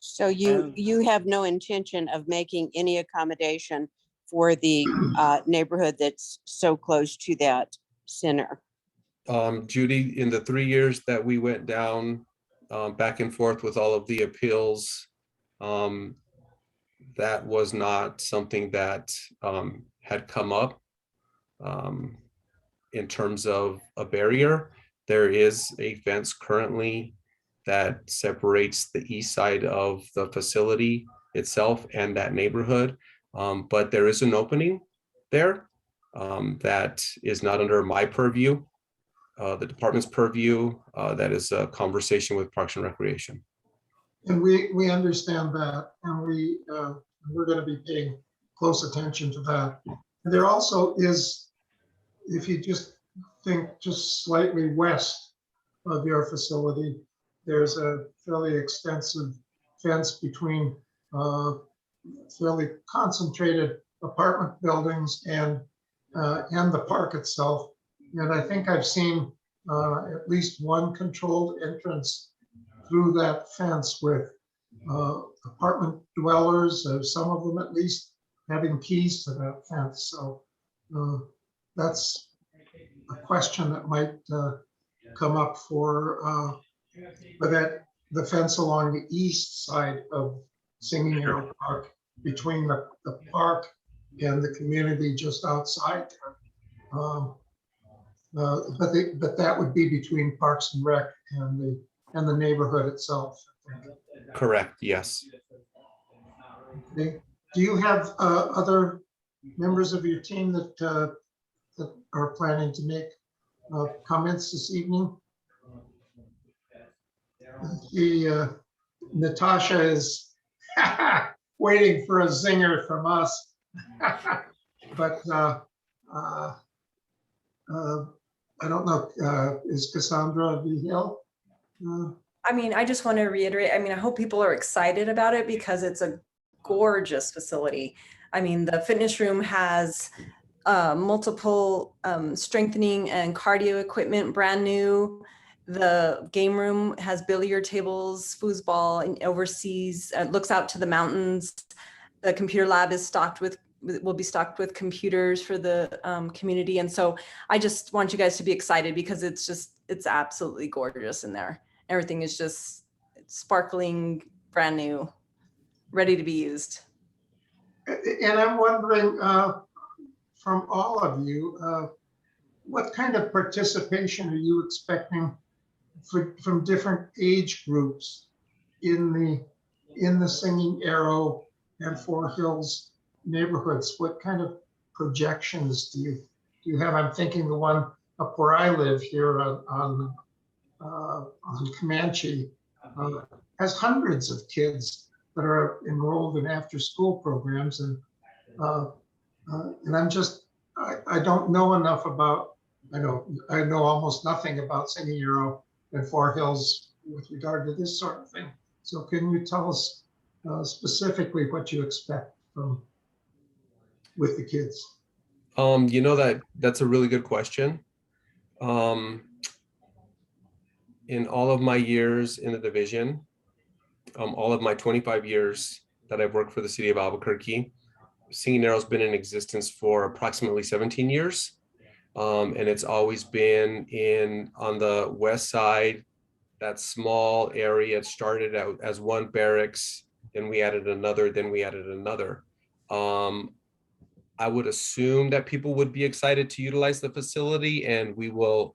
S1: So you have no intention of making any accommodation for the neighborhood that's so close to that center?
S11: Judy, in the 3 years that we went down back and forth with all of the appeals, that was not something that had come up in terms of a barrier. There is a fence currently that separates the east side of the facility itself and that neighborhood. But there is an opening there that is not under my purview, the department's purview. That is a conversation with Parks and Recreation.
S4: And we understand that, and we're going to be paying close attention to that. And there also is, if you just think just slightly west of your facility, there's a fairly extensive fence between fairly concentrated apartment buildings and the park itself. And I think I've seen at least one controlled entrance through that fence with apartment dwellers, some of them at least having keys to that fence. So that's a question that might come up for that the fence along the east side of Singing Arrow Park, between the park and the community just outside there. But that would be between Parks and Rec and the neighborhood itself.
S11: Correct, yes.
S4: Okay. Do you have other members of your team that are planning to make comments this evening? Natasha is waiting for a zinger from us. But I don't know, is Cassandra Vigil?
S13: I mean, I just want to reiterate, I hope people are excited about it because it's a gorgeous facility. I mean, the fitness room has multiple strengthening and cardio equipment, brand new. The game room has billiard tables, foosball, and oversees, looks out to the mountains. The computer lab is will be stocked with computers for the community. And so I just want you guys to be excited because it's absolutely gorgeous in there. Everything is just sparkling, brand new, ready to be used.
S4: And I'm wondering, from all of you, what kind of participation are you expecting from different age groups in the Singing Arrow and Foothills neighborhoods? What kind of projections do you have? I'm thinking the one up where I live here on Comanche has hundreds of kids that are enrolled in after-school programs, and I don't know enough about. I know almost nothing about Singing Arrow and Foothills with regard to this sort of thing. So can you tell us specifically what you expect with the kids?
S11: That's a really good question. In all of my years in the division, all of my 25 years that I've worked for the city of Albuquerque, Singing Arrow's been in existence for approximately 17 years. And it's always been on the west side, that small area. It started out as one barracks, then we added another, then we added another. I would assume that people would be excited to utilize the facility, and we will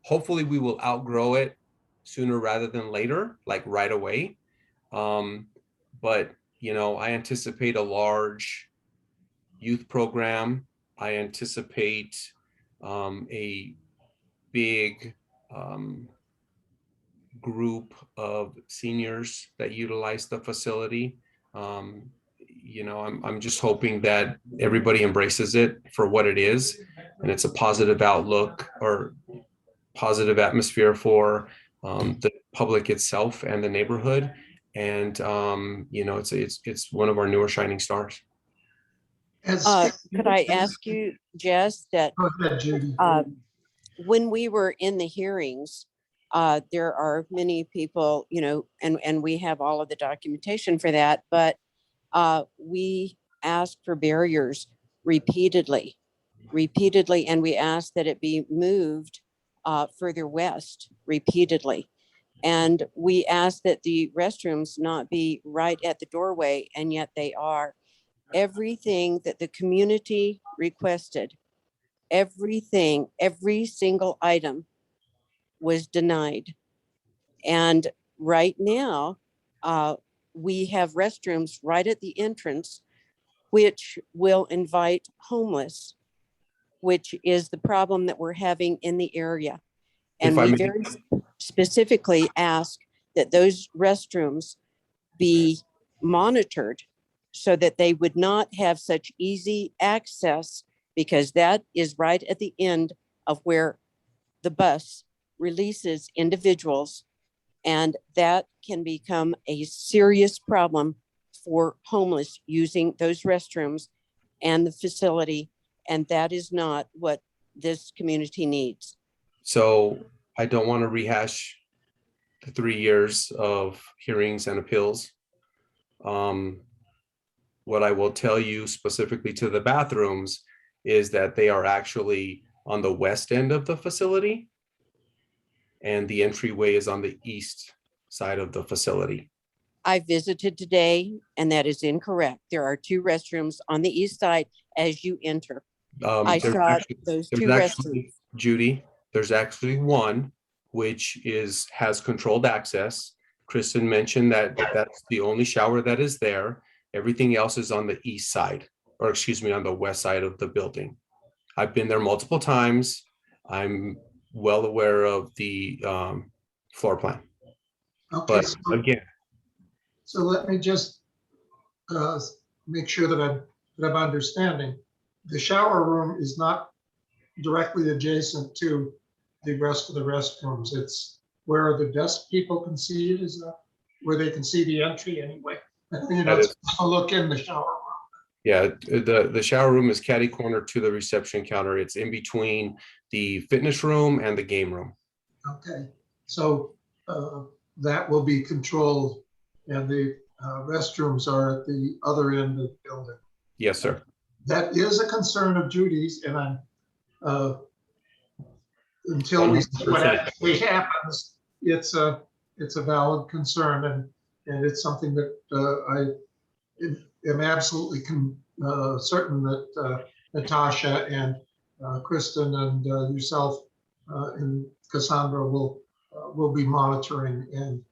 S11: hopefully we will outgrow it sooner rather than later, like right away. But you know, I anticipate a large youth program. I anticipate a big group of seniors that utilize the facility. You know, I'm just hoping that everybody embraces it for what it is, and it's a positive outlook or positive atmosphere for the public itself and the neighborhood. And you know, it's one of our newer shining stars.
S1: Could I ask you, Jess, that
S4: Go ahead, Judy.
S1: when we were in the hearings, there are many people, you know, and we have all of the documentation for that, but we asked for barriers repeatedly, and we asked that it be moved further west repeatedly. And we asked that the restrooms not be right at the doorway, and yet they are. Everything that the community requested, everything, every single item was denied. And right now, we have restrooms right at the entrance, which will invite homeless, which is the problem that we're having in the area. And we very specifically ask that those restrooms be monitored so that they would not have such easy access, because that is right at the end of where the bus releases individuals, and that can become a serious problem for homeless using those restrooms and the facility, and that is not what this community needs.
S11: So I don't want to rehash the 3 years of hearings and appeals. What I will tell you specifically to the bathrooms is that they are actually on the west end of the facility, and the entryway is on the east side of the facility.
S1: I visited today, and that is incorrect. There are 2 restrooms on the east side as you enter. I saw those 2 restrooms.
S11: Judy, there's actually one which has controlled access. Kristen mentioned that that's the only shower that is there. Everything else is on the east side, or excuse me, on the west side of the building. I've been there multiple times. I'm well aware of the floor plan.
S4: Okay,
S11: But again,
S4: so let me just make sure that I'm understanding. The shower room is not directly adjacent to the rest of the restrooms. It's where the desk people can see it, is that where they can see the entry anyway? You know, I'll look in the shower room.
S11: yeah, the shower room is catty corner to the reception counter. It's in between the fitness room and the game room.
S4: Okay, so that will be controlled, and the restrooms are at the other end of the building.
S11: Yes, sir.
S4: That is a concern of Judy's, and I'm until we see what actually happens, it's a valid concern, and it's something that I am absolutely certain that Natasha and Kristen and yourself and Cassandra will be monitoring and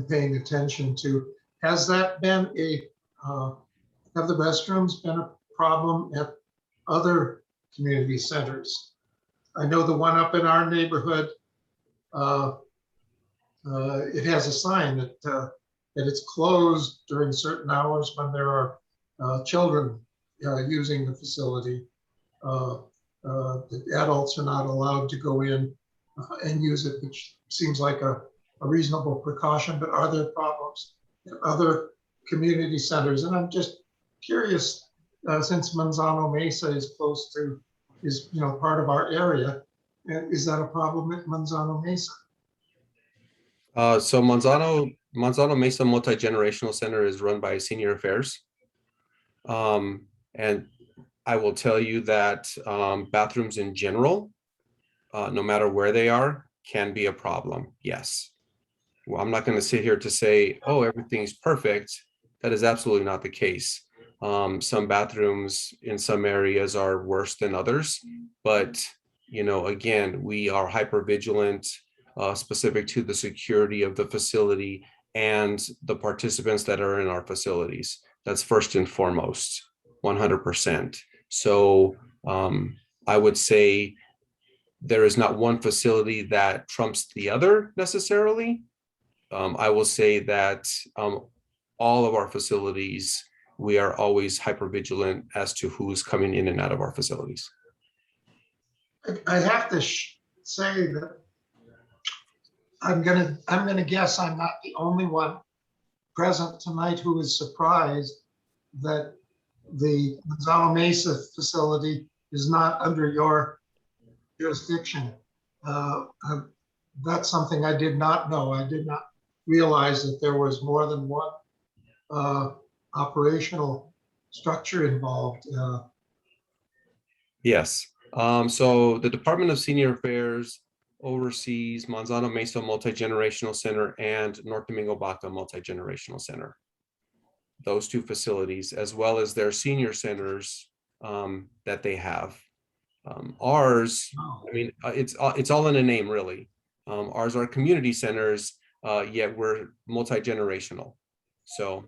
S4: paying attention to. Has that been have the restrooms been a problem at other community centers? I know the one up in our neighborhood, it has a sign that it's closed during certain hours when there are children using the facility. The adults are not allowed to go in and use it, which seems like a reasonable precaution. But are there problems in other community centers? And I'm just curious, since Manzano Mesa is close to, is part of our area, is that a problem at Manzano Mesa?
S11: So Manzano Mesa Multi-Generational Center is run by Senior Affairs. And I will tell you that bathrooms in general, no matter where they are, can be a problem. Yes. Well, I'm not going to sit here to say, oh, everything's perfect. That is absolutely not the case. Some bathrooms in some areas are worse than others, but again, we are hyper vigilant, specific to the security of the facility and the participants that are in our facilities. That's first and foremost, 100%. So I would say there is not one facility that trumps the other necessarily. I will say that all of our facilities, we are always hyper vigilant as to who's coming in and out of our facilities.
S4: I have to say that I'm gonna guess I'm not the only one present tonight who is surprised that the Gonzalo Mesa facility is not under your jurisdiction. That's something I did not know. I did not realize that there was more than one operational structure involved.
S11: Yes. So the Department of Senior Affairs oversees Manzano Mesa Multi-Generational Center and North Domingo Baca Multi-Generational Center. Those two facilities, as well as their senior centers that they have. Ours, I mean, it's all in a name, really. Ours are community centers, yet we're multi-generational. So.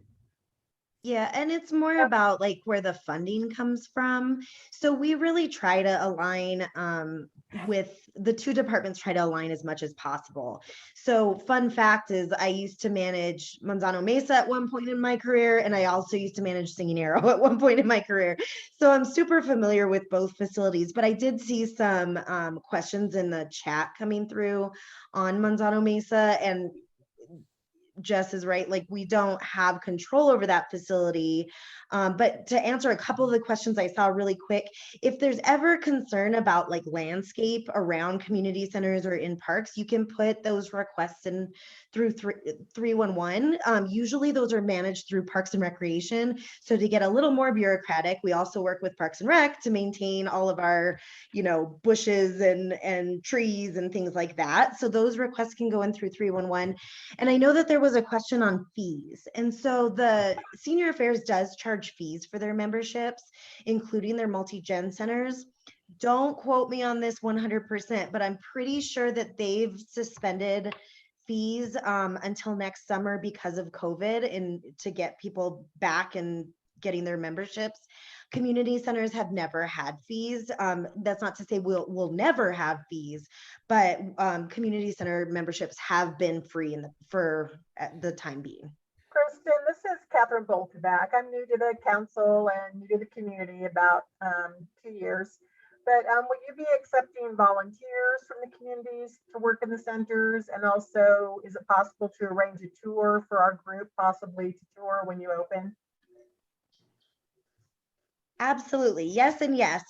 S12: Yeah, and it's more about like where the funding comes from. So we really try to align with the two departments, try to align as much as possible. So fun fact is I used to manage Manzano Mesa at one point in my career, and I also used to manage Singing Arrow at one point in my career. So I'm super familiar with both facilities, but I did see some questions in the chat coming through on Manzano Mesa, and Jess is right, like we don't have control over that facility. But to answer a couple of the questions I saw really quick, if there's ever concern about like landscape around community centers or in parks, you can put those requests in through 311. Usually those are managed through Parks and Recreation. So to get a little more bureaucratic, we also work with Parks and Rec to maintain all of our, bushes and trees and things like that. So those requests can go in through 311. And I know that there was a question on fees. And so the Senior Affairs does charge fees for their memberships, including their multi-gen centers. Don't quote me on this 100%, but I'm pretty sure that they've suspended fees until next summer because of COVID and to get people back and getting their memberships. Community centers have never had fees. That's not to say we'll never have fees, but community center memberships have been free for the time being.
S7: Kristen, this is Catherine Boltback. I'm new to the council and new to the community, about 2 years. But will you be accepting volunteers from the communities to work in the centers? And also, is it possible to arrange a tour for our group, possibly to tour when you open?
S12: Absolutely. Yes and yes.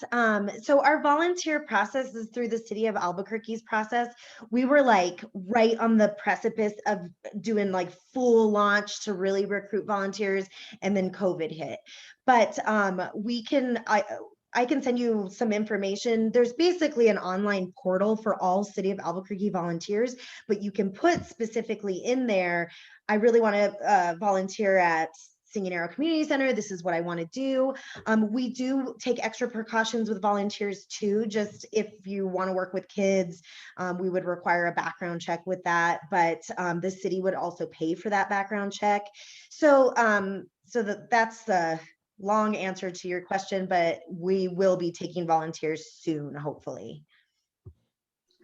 S12: So our volunteer process is through the city of Albuquerque's process. We were like right on the precipice of doing like full launch to really recruit volunteers, and then COVID hit. But I can send you some information. There's basically an online portal for all City of Albuquerque volunteers, but you can put specifically in there, I really want to volunteer at Singing Arrow Community Center. This is what I want to do. We do take extra precautions with volunteers too. Just if you want to work with kids, we would require a background check with that, but the city would also pay for that background check. So, that's the long answer to your question, but we will be taking volunteers soon, hopefully.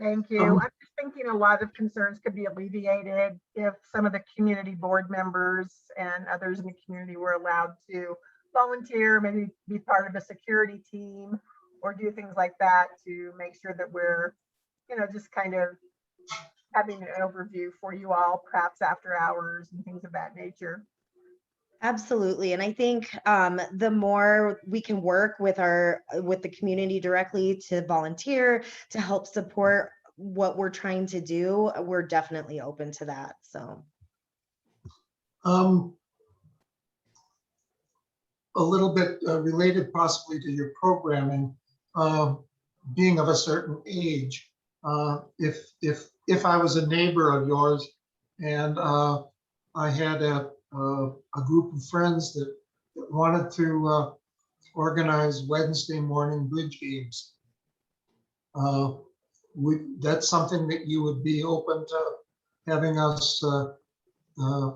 S7: Thank you. I'm just thinking a lot of concerns could be alleviated if some of the community board members and others in the community were allowed to volunteer, maybe be part of a security team or do things like that to make sure that we're, just kind of having an overview for you all, perhaps after hours and things of that nature.
S12: Absolutely. And I think the more we can work with the community directly to volunteer, to help support what we're trying to do, we're definitely open to that. So.
S4: A little bit related possibly to your programming, being of a certain age, if I was a neighbor of yours and I had a group of friends wanted to organize Wednesday morning bridge games. That's something that you would be open to having us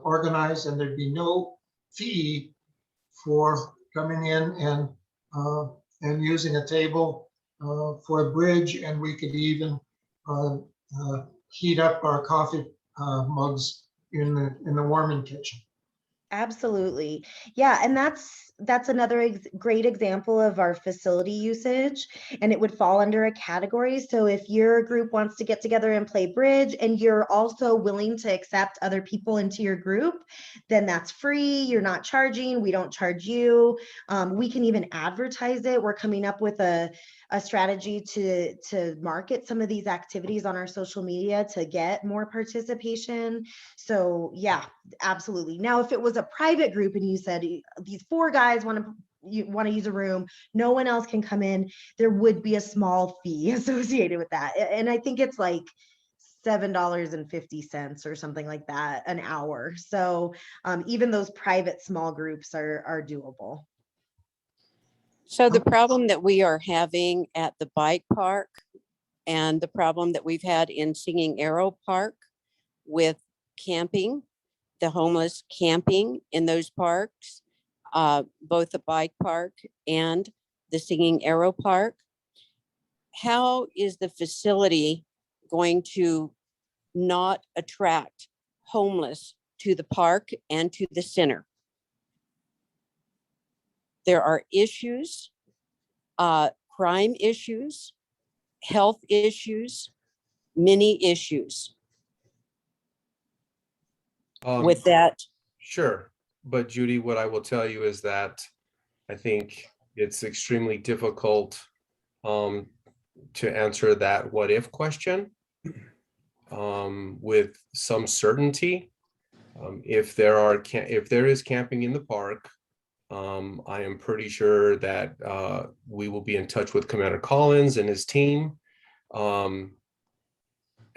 S4: organize, and there'd be no fee for coming in and using a table for a bridge, and we could even heat up our coffee mugs in the warming kitchen.
S12: Absolutely. Yeah, and that's another great example of our facility usage, and it would fall under a category. So if your group wants to get together and play bridge and you're also willing to accept other people into your group, then that's free. You're not charging. We don't charge you. We can even advertise it. We're coming up with a strategy to market some of these activities on our social media to get more participation. So yeah, absolutely. Now, if it was a private group and you said these 4 guys want to use a room, no one else can come in, there would be a small fee associated with that. And I think it's like $7.50 or something like that an hour. So even those private small groups are doable.
S1: So the problem that we are having at the bike park and the problem that we've had in Singing Arrow Park with camping, the homeless camping in those parks, both the bike park and the Singing Arrow Park, how is the facility going to not attract homeless to the park and to the center? There are issues, crime issues, health issues, many issues with that.
S11: Sure. But Judy, what I will tell you is that I think it's extremely difficult to answer that what if question with some certainty. If there is camping in the park, I am pretty sure that we will be in touch with Commander Collins and his team.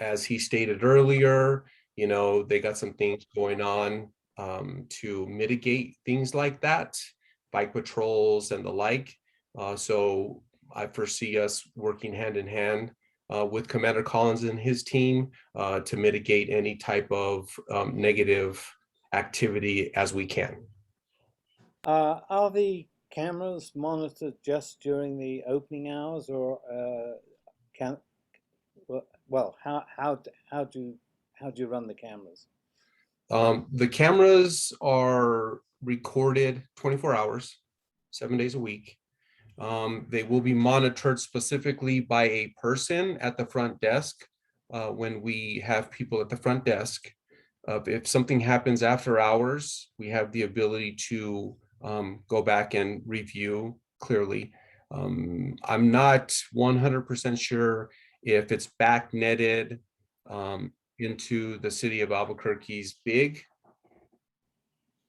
S11: As he stated earlier, you know, they got some things going on to mitigate things like that, bike patrols and the like. So I foresee us working hand in hand with Commander Collins and his team to mitigate any type of negative activity as we can.
S3: Are the cameras monitored just during the opening hours, or how do you run the cameras?
S11: The cameras are recorded 24 hours, 7 days a week. They will be monitored specifically by a person at the front desk when we have people at the front desk. If something happens after hours, we have the ability to go back and review clearly. I'm not 100% sure if it's back netted into the city of Albuquerque's big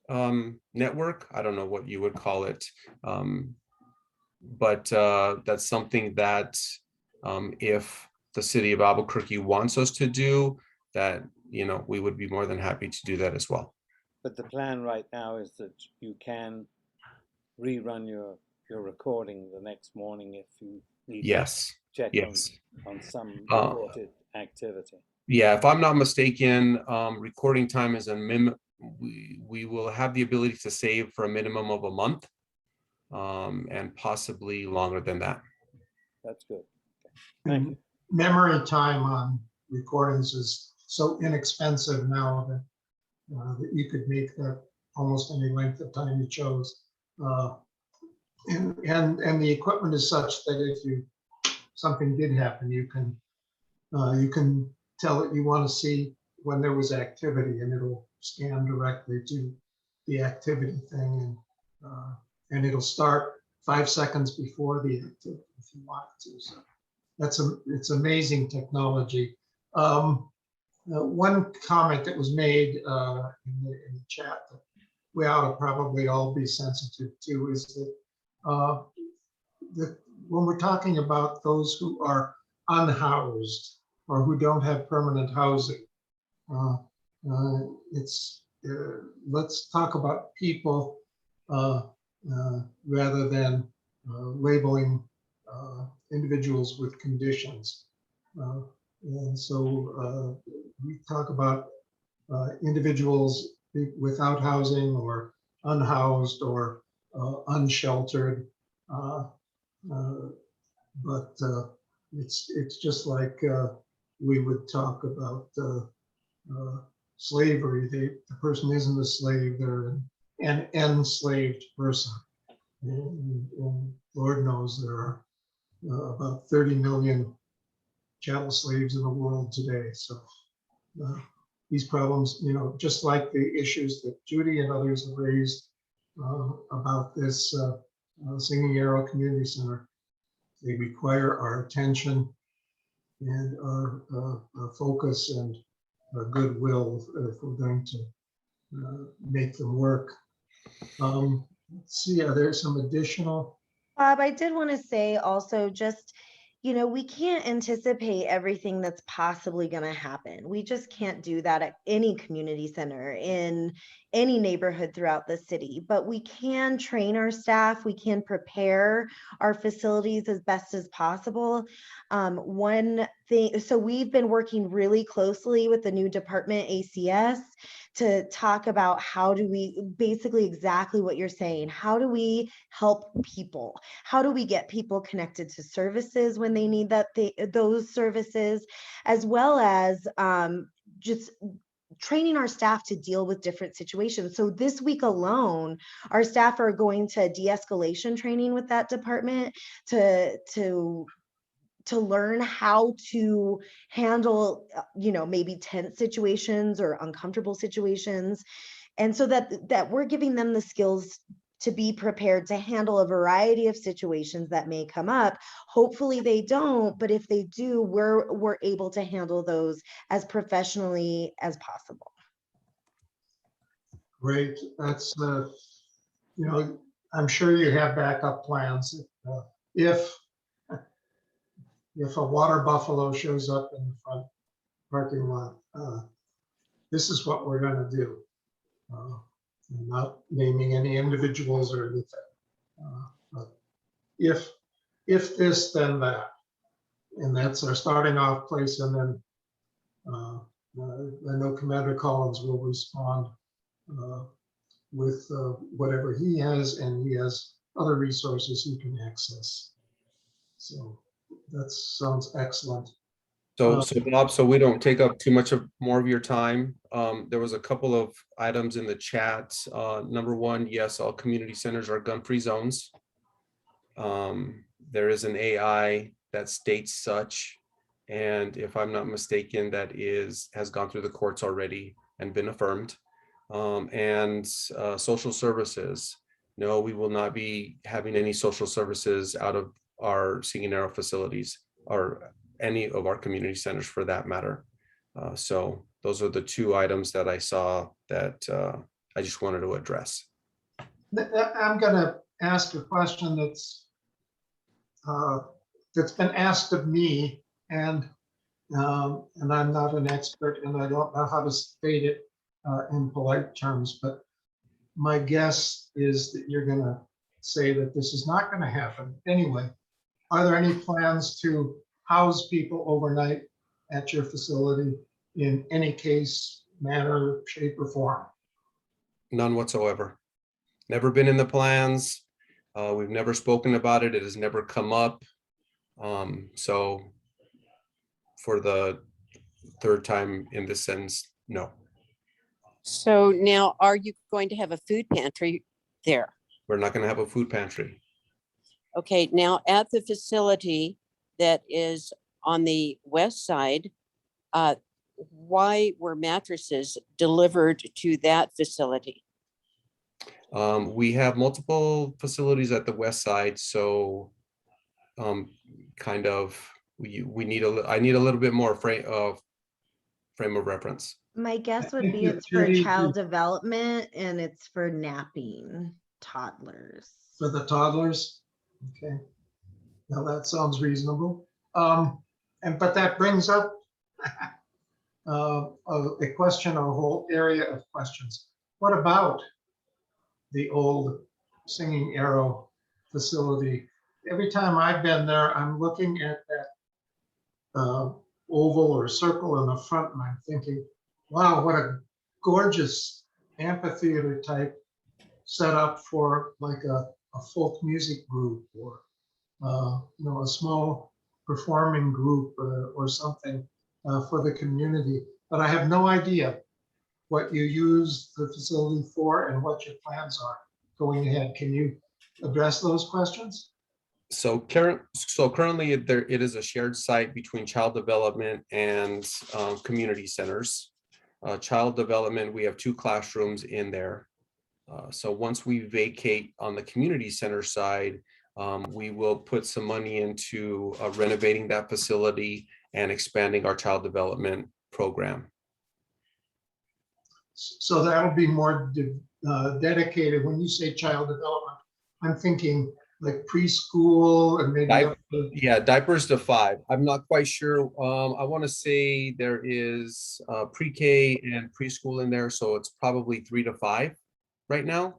S11: network. I don't know what you would call it. But that's something that if the city of Albuquerque wants us to do, that, you know, we would be more than happy to do that as well.
S3: But the plan right now is that you can rerun your recording the next morning if you need
S11: Yes.
S3: to check
S11: Yes.
S3: on some reported activity.
S11: Yeah, if I'm not mistaken, recording time is we will have the ability to save for a minimum of a month, and possibly longer than that.
S3: That's good. Thank you.
S4: Memory time on recordings is so inexpensive now that that you could make that almost any length of time you chose. And the equipment is such that if something did happen, you can tell it you want to see when there was activity, and it'll scan directly to the activity thing, and it'll start 5 seconds before the activity if you want it to. So it's amazing technology. One comment that was made in the chat that we ought to probably all be sensitive to is that when we're talking about those who are unhoused or who don't have permanent housing, let's talk about people rather than labeling individuals with conditions. And so we talk about individuals without housing or unhoused or unsheltered. But it's just like we would talk about slavery. The person isn't a slave, they're an enslaved person. And Lord knows there are about 30 million chattel slaves in the world today. So these problems, just like the issues that Judy and others have raised about this Singing Arrow Community Center, they require our attention and our focus and our goodwill if we're going to make them work. Let's see, are there some additional?
S12: Bob, I did want to say also just, we can't anticipate everything that's possibly going to happen. We just can't do that at any community center in any neighborhood throughout the city, but we can train our staff. We can prepare our facilities as best as possible. One thing, so we've been working really closely with the new department, ACS, to talk about how do we, basically exactly what you're saying, how do we help people? How do we get people connected to services when they need those services, as well as just training our staff to deal with different situations. So this week alone, our staff are going to de-escalation training with that department to learn how to handle, maybe tense situations or uncomfortable situations. And so that we're giving them the skills to be prepared to handle a variety of situations that may come up. Hopefully they don't, but if they do, we're able to handle those as professionally as possible.
S4: Great, that's I'm sure you have backup plans. If a water buffalo shows up in the front parking lot, this is what we're going to do. I'm not naming any individuals or anything. But if this, then that. And that's our starting off place. And then I know Commander Collins will respond with whatever he has, and he has other resources he can access. So that sounds excellent.
S11: So Bob, so we don't take up too much more of your time. There was a couple of items in the chat. Number one, yes, all community centers are gun-free zones. There is an AI that states such, and if I'm not mistaken, that has gone through the courts already and been affirmed. And social services. No, we will not be having any social services out of our Singing Arrow facilities or any of our community centers for that matter. So those are the two items that I saw that I just wanted to address.
S4: I'm going to ask a question that's been asked of me, and I'm not an expert, and I don't know how to state it in polite terms, but my guess is that you're going to say that this is not going to happen. Anyway, are there any plans to house people overnight at your facility in any case, manner, shape, or form?
S11: None whatsoever. Never been in the plans. We've never spoken about it. It has never come up. So for the third time in this sentence, no.
S1: So now, are you going to have a food pantry there?
S11: We're not going to have a food pantry.
S1: Okay, now at the facility that is on the west side, why were mattresses delivered to that facility?
S11: We have multiple facilities at the west side, so kind of I need a little bit more frame of reference.
S12: My guess would be it's for child development and it's for napping toddlers.
S4: For the toddlers? Okay. Now that sounds reasonable. But that brings up a question, a whole area of questions. What about the old Singing Arrow facility. Every time I've been there, I'm looking at that oval or circle in the front, and I'm thinking, wow, what a gorgeous amphitheater type setup for like a folk music group or a small performing group or something for the community. But I have no idea what you use the facility for and what your plans are going ahead. Can you address those questions?
S11: So currently it is a shared site between child development and community centers. Child development, we have 2 classrooms in there. So once we vacate on the community center side, we will put some money into renovating that facility and expanding our child development program.
S4: So that'll be more dedicated. When you say child development, I'm thinking like preschool and maybe up to...
S11: Yeah, diapers to 5. I'm not quite sure. I want to say there is pre-K and preschool in there, so it's probably 3 to 5 right now.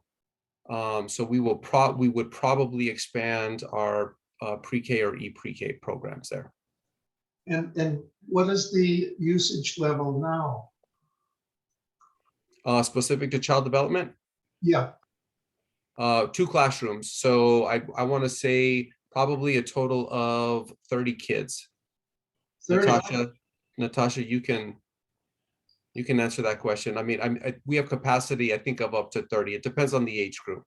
S11: So we would probably expand our pre-K or e-pre-K programs there.
S4: And what is the usage level now?
S11: Specific to child development?
S4: Yeah.
S11: 2 classrooms. So I want to say probably a total of 30 kids. 30. Natasha, you can answer that question. I mean, we have capacity, I think, of up to 30. It depends on the age group.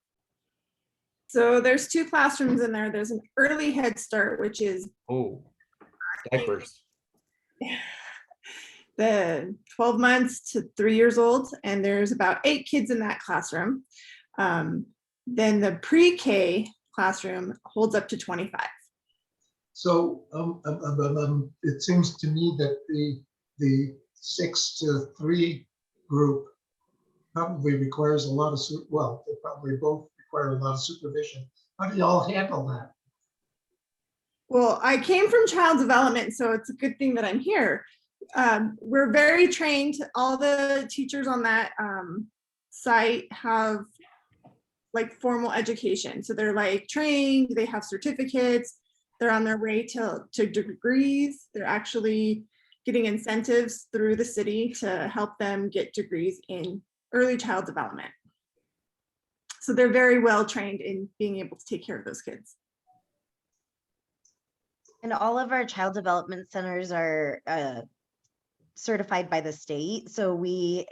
S14: So there's 2 classrooms in there. There's an early Head Start, which is
S11: diapers.
S14: The 12 months to 3 years old, and there's about 8 kids in that classroom. Then the pre-K classroom holds up to 25.
S4: So it seems to me that the 6 to 3 group probably requires a lot of, well, they probably both require a lot of supervision. How do you all handle that?
S14: Well, I came from child development, so it's a good thing that I'm here. We're very trained. All the teachers on that site have like formal education. So they're like trained, they have certificates, they're on their way to degrees. They're actually getting incentives through the city to help them get degrees in early child development. So they're very well trained in being able to take care of those kids.
S12: And all of our child development centers are certified by the state. So we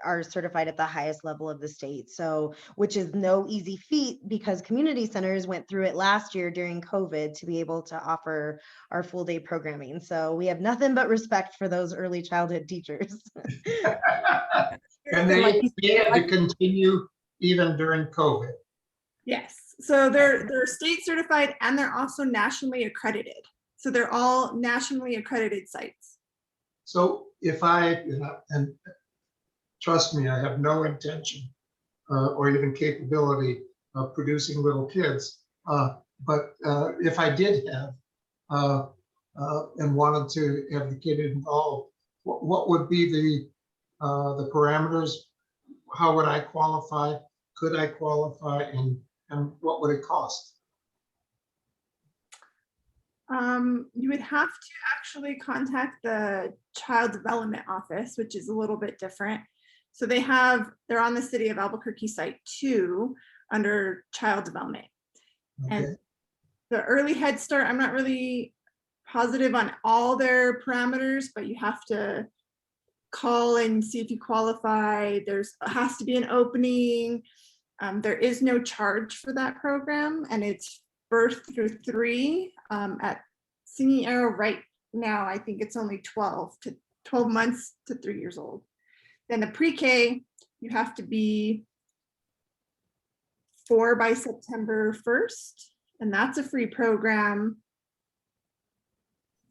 S12: are certified at the highest level of the state. So, which is no easy feat because community centers went through it last year during COVID to be able to offer our full day programming. So we have nothing but respect for those early childhood teachers.
S4: And they had to continue even during COVID.
S14: Yes, so they're state certified and they're also nationally accredited. So they're all nationally accredited sites.
S4: So if and trust me, I have no intention or even capability of producing little kids. But if I did have and wanted to have the kid involved, what would be the parameters? How would I qualify? Could I qualify, and what would it cost?
S14: You would have to actually contact the child development office, which is a little bit different. So they're on the city of Albuquerque site too, under child development. Okay. And the early Head Start, I'm not really positive on all their parameters, but you have to call and see if you qualify. Has to be an opening. There is no charge for that program, and it's birth through 3. At Singing Arrow right now, I think it's only 12 months to 3 years old. Then the pre-K, you have to be 4 by September 1st, and that's a free program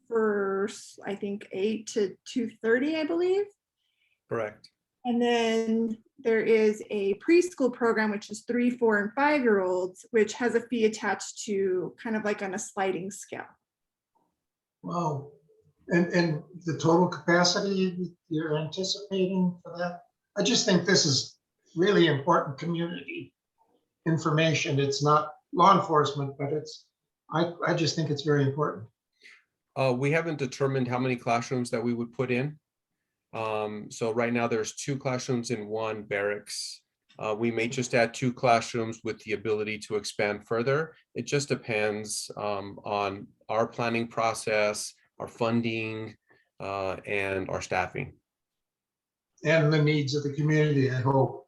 S14: for, I think, 8 to 2:30, I believe.
S11: Correct.
S14: And then there is a preschool program, which is 3, 4, and 5-year-olds, which has a fee attached to kind of like on a sliding scale.
S4: Wow. And the total capacity you're anticipating for that? I just think this is really important community information. It's not law enforcement, but I just think it's very important.
S11: We haven't determined how many classrooms that we would put in. So right now there's 2 classrooms in 1 barracks. We may just add 2 classrooms with the ability to expand further. It just depends on our planning process, our funding, and our staffing.
S4: And the needs of the community, I hope.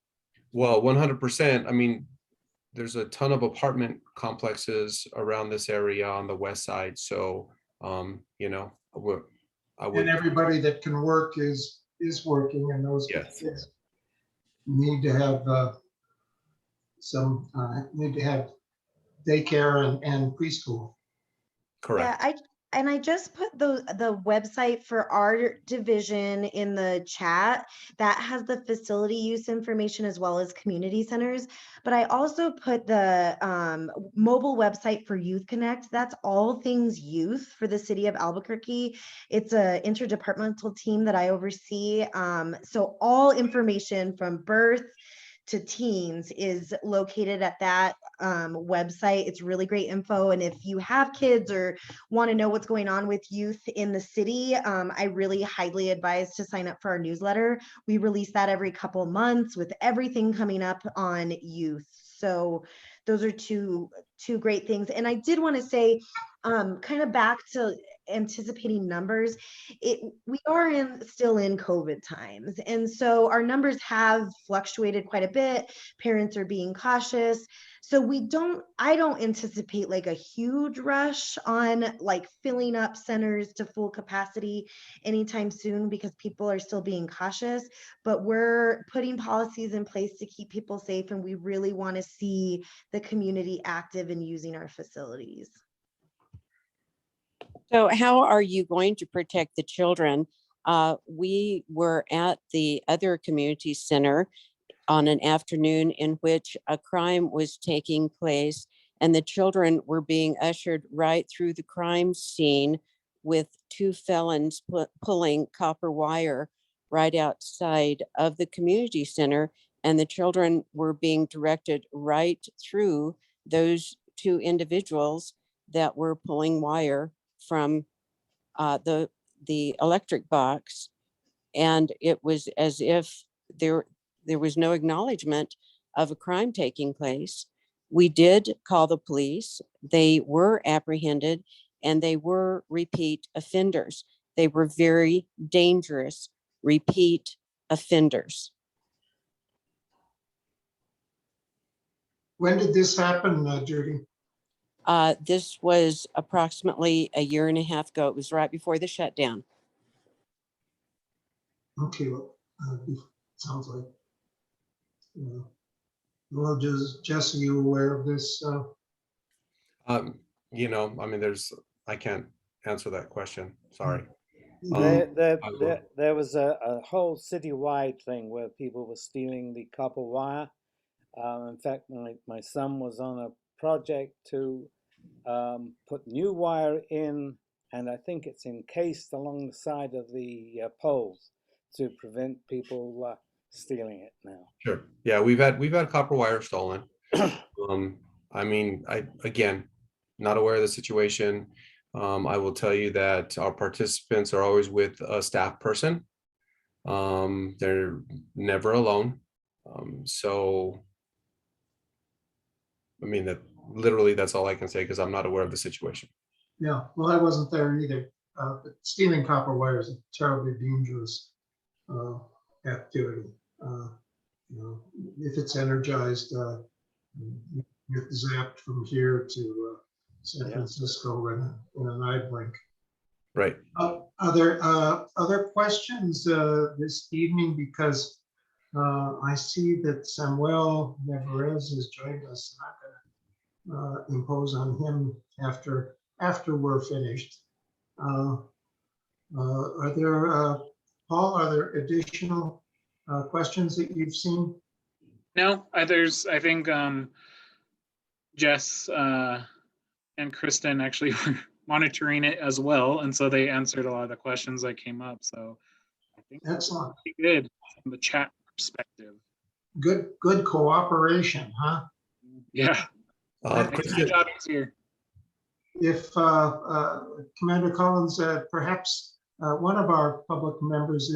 S11: Well, 100%. I mean, there's a ton of apartment complexes around this area on the west side. So, you know, I would.
S4: And everybody that can work is working, and those
S11: Yes.
S4: kids need to have need to have daycare and preschool.
S11: Correct.
S12: Yeah, I just put the website for our division in the chat that has the facility use information as well as community centers. But I also put the mobile website for Youth Connect. That's all things youth for the city of Albuquerque. It's an interdepartmental team that I oversee. So all information from birth to teens is located at that website. It's really great info. And if you have kids or want to know what's going on with youth in the city, I really highly advise to sign up for our newsletter. We release that every couple months with everything coming up on youth. So those are two great things. And I did want to say, kind of back to anticipating numbers, we are still in COVID times. And so our numbers have fluctuated quite a bit. Parents are being cautious. So I don't anticipate like a huge rush on like filling up centers to full capacity anytime soon because people are still being cautious, but we're putting policies in place to keep people safe. And we really want to see the community active in using our facilities.
S1: So how are you going to protect the children? We were at the other community center on an afternoon in which a crime was taking place and the children were being ushered right through the crime scene with 2 felons pulling copper wire right outside of the community center. And the children were being directed right through those 2 individuals that were pulling wire from the electric box, and it was as if there was no acknowledgement of a crime taking place. We did call the police. They were apprehended, and they were repeat offenders. They were very dangerous repeat offenders.
S4: When did this happen, Judy?
S1: This was approximately a year and a half ago. It was right before the shutdown.
S4: Okay, well, sounds like. Well, Jess, are you aware of this?
S11: You know, I mean, I can't answer that question. Sorry.
S3: There was a whole citywide thing where people were stealing the copper wire. In fact, my son was on a project to put new wire in, and I think it's encased along the side of the poles to prevent people stealing it now.
S11: Sure. Yeah, we've had copper wire stolen. I mean, again, not aware of the situation. I will tell you that our participants are always with a staff person. They're never alone. So, I mean, that's all I can say because I'm not aware of the situation.
S4: Yeah, well, I wasn't there either. But stealing copper wire is a terribly dangerous activity. You know, if it's energized, you get zapped from here to San Francisco in an eye blink.
S11: Right.
S4: Are there other questions this evening? Because I see that Samuel Nevarez has joined us. I'm not going to impose on him after we're finished. Are there, Paul, are there additional questions that you've seen?
S6: No, I think Jess and Kristen actually were monitoring it as well, and so they answered a lot of the questions that came up. So I think
S4: Excellent.
S6: pretty good from the chat perspective.
S4: Good cooperation, huh?
S6: Yeah. Makes my
S11: Kristen,
S6: job easier.
S4: If Commander Collins, perhaps one of our public members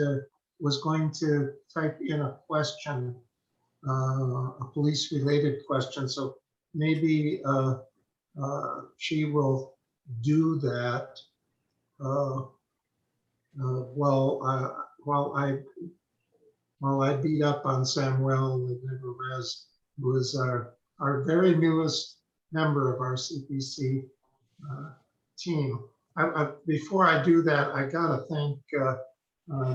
S4: was going to type in a question, a police-related question. So maybe she will do that while I beat up on Samuel Nevarez, who is our very newest member of our CPC team. Before I do that, I gotta thank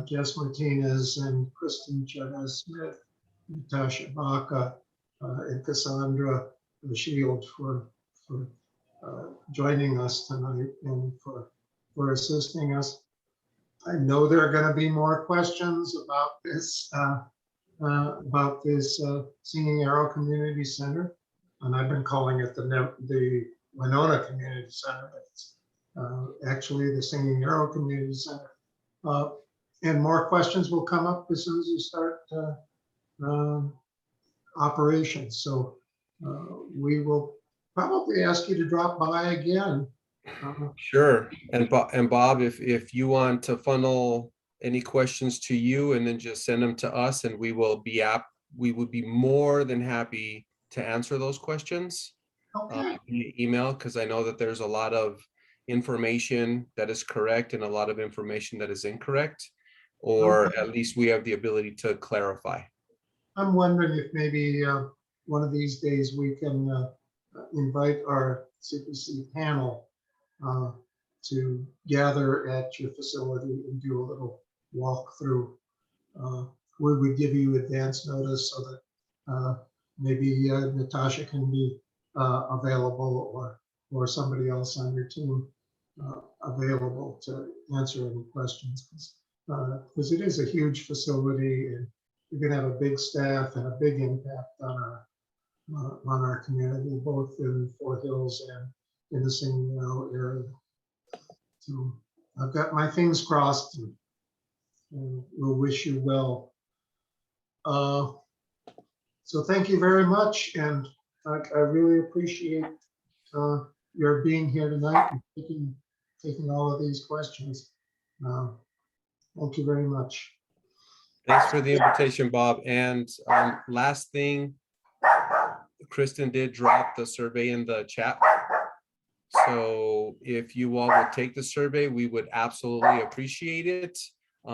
S4: Jess Martinez and Kristen Chavez-Smith, Natasha Baca, and Cassandra Shield for joining us tonight and for assisting us. I know there are going to be more questions about this Singing Arrow Community Center, and I've been calling it the Winona Community Center, but it's actually the Singing Arrow Community Center. And more questions will come up as soon as you start operations. So we will probably ask you to drop by again.
S11: sure. And Bob, if you want to funnel any questions to you and then just send them to us, and we would be more than happy to answer those questions via email, because I know that there's a lot of information that is correct and a lot of information that is incorrect, or at least we have the ability to clarify.
S4: I'm wondering if maybe one of these days we can invite our CPC panel to gather at your facility and do a little walkthrough. We would give you advance notice so that maybe Natasha can be available, or somebody else on your team available to answer any questions, because it is a huge facility and you're going to have a big staff and a big impact on our community, both in Foothills and in the Singing Arrow area. So I've got my things crossed, and we'll wish you well. So thank you very much, and I really appreciate your being here tonight and taking all of these questions. Thank you very much.
S11: Thanks for the invitation, Bob. And last thing, Kristen did drop the survey in the chat. So if you all would take the survey, we would absolutely appreciate it. You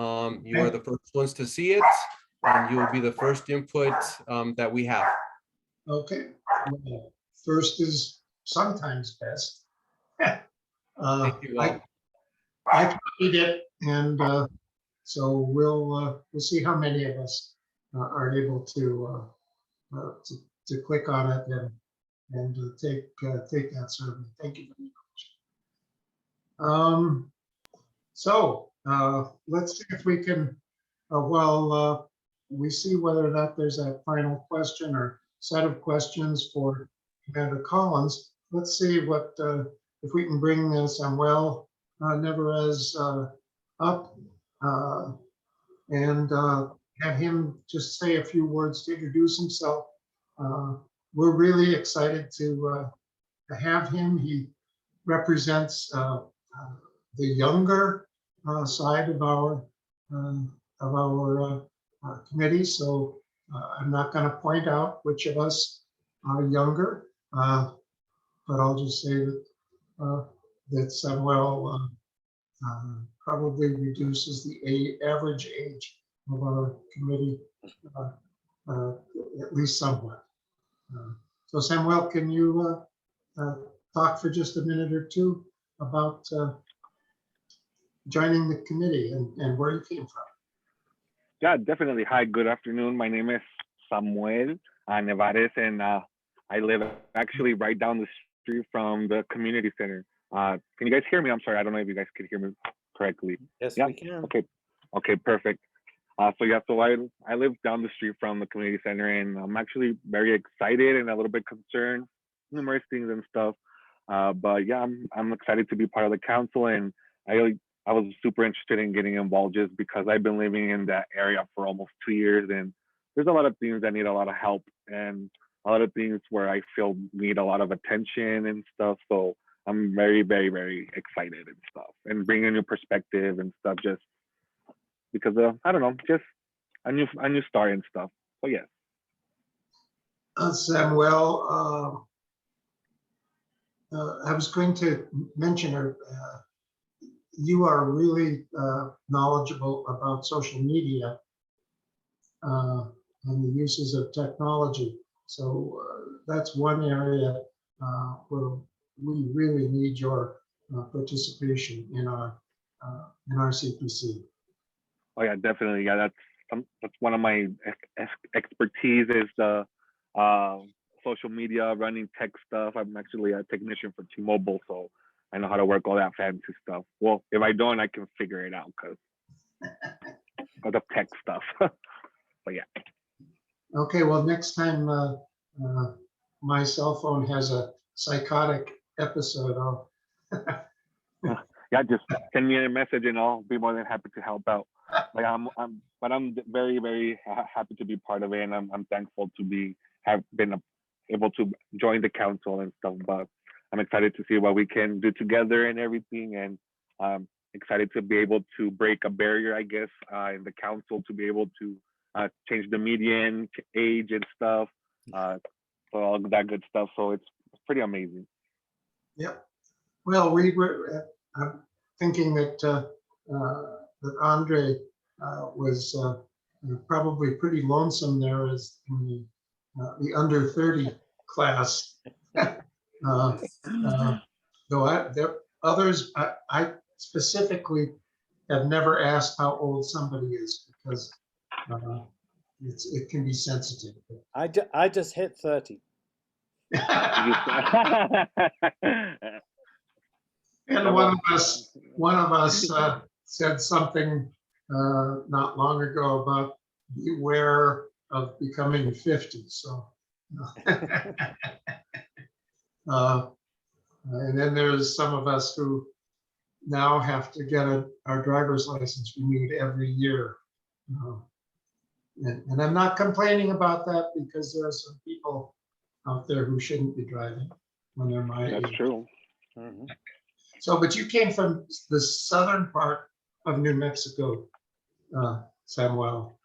S11: are the first ones to see it, and you will be the first input that we have.
S4: Okay. First is sometimes best.
S11: Thank you all.
S4: I copied it, and so we'll see how many of us are able to click on it and take that survey. Thank you very much. So let's see if we can, while we see whether or not there's a final question or set of questions for Commander Collins. Let's see what if we can bring Samuel Nevarez up and have him just say a few words to introduce himself. We're really excited to have him. He represents the younger side of our committee, so I'm not going to point out which of us are younger, but I'll just say that Samuel probably reduces the average age of our committee at least somewhat. So Samuel, can you talk for just a minute or two about joining the committee and where you came from?
S15: Yeah, definitely. Hi, good afternoon. My name is Samuel Nevarez, and I live actually right down the street from the community center. Can you guys hear me? I'm sorry, I don't know if you guys could hear me correctly.
S3: Yes,
S15: yeah?
S3: we can.
S15: Okay, perfect. So I live down the street from the community center, and I'm actually very excited and a little bit concerned, numerous things and stuff. But yeah, I'm excited to be part of the council, and I was super interested in getting involved just because I've been living in that area for almost 2 years, and there's a lot of things that need a lot of help and a lot of things where I feel need a lot of attention and stuff. So I'm very, very, very excited and stuff, and bringing a new perspective and stuff, just because of, I don't know, just a new start and stuff. So yeah.
S4: Samuel, I was going to mention, you are really knowledgeable about social media and the uses of technology. So that's one area where we really need your participation in our CPC.
S15: Oh yeah, definitely. Yeah, that's one of my expertise is the social media, running tech stuff. I'm actually a technician for T-Mobile, so I know how to work all that fancy stuff. Well, if I don't, I can figure it out because of the tech stuff. But yeah.
S4: Okay, well, next time my cell phone has a psychotic episode, I'll
S15: yeah, just send me a message and I'll be more than happy to help out. Like I'm very, very happy to be part of it, and I'm thankful to have been able to join the council and stuff. But I'm excited to see what we can do together and everything, and I'm excited to be able to break a barrier, I guess, in the council to be able to change the median age and stuff, so all that good stuff. So it's pretty amazing.
S4: Yep. Well, we were thinking that that Andre was probably pretty lonesome there as in the under 30 class. Though there others, I specifically have never asked how old somebody is because it can be sensitive.
S3: I just hit 30.
S4: And one of us said something not long ago about beware of becoming 50. So, and then there's some of us who now have to get our driver's license renewed every year. And I'm not complaining about that because there are some people out there who shouldn't be driving when they're my age.
S15: That's true.
S3: Mm-hmm.
S4: So, but you came from the southern part of New Mexico, Samuel.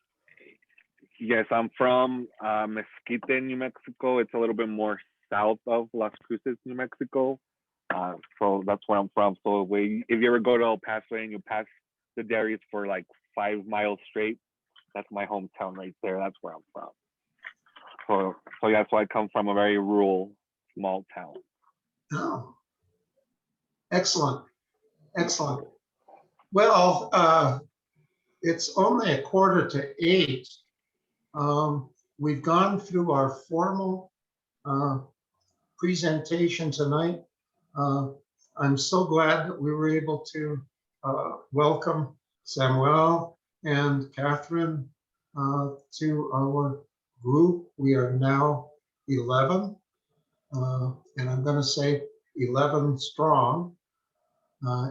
S15: Yes, I'm from Mesquite, New Mexico. It's a little bit more south of Las Cruces, New Mexico. So that's where I'm from. So if you ever go to El Paso and you pass the dairies for like 5 miles straight, that's my hometown right there. That's where I'm from. So yeah, so I come from a very rural, small town.
S4: Oh, excellent, excellent. Well, it's only 7:45. We've gone through our formal presentation tonight. I'm so glad that we were able to welcome Samuel and Catherine to our group. We are now 11, and I'm going to say 11 strong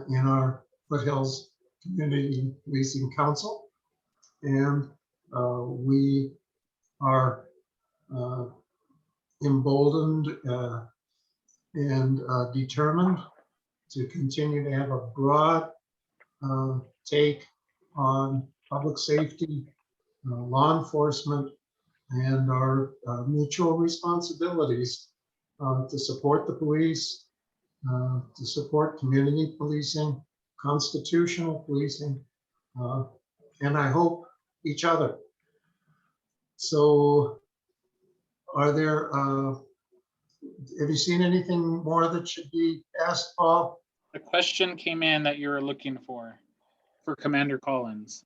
S4: in our Foothills Community Policing Council. And we are emboldened and determined to continue to have a broad take on public safety, law enforcement, and our mutual responsibilities to support the police, to support community policing, constitutional policing, and I hope each other. So are there, have you seen anything more that should be asked, Paul?
S6: The question came in that you were looking for Commander Collins.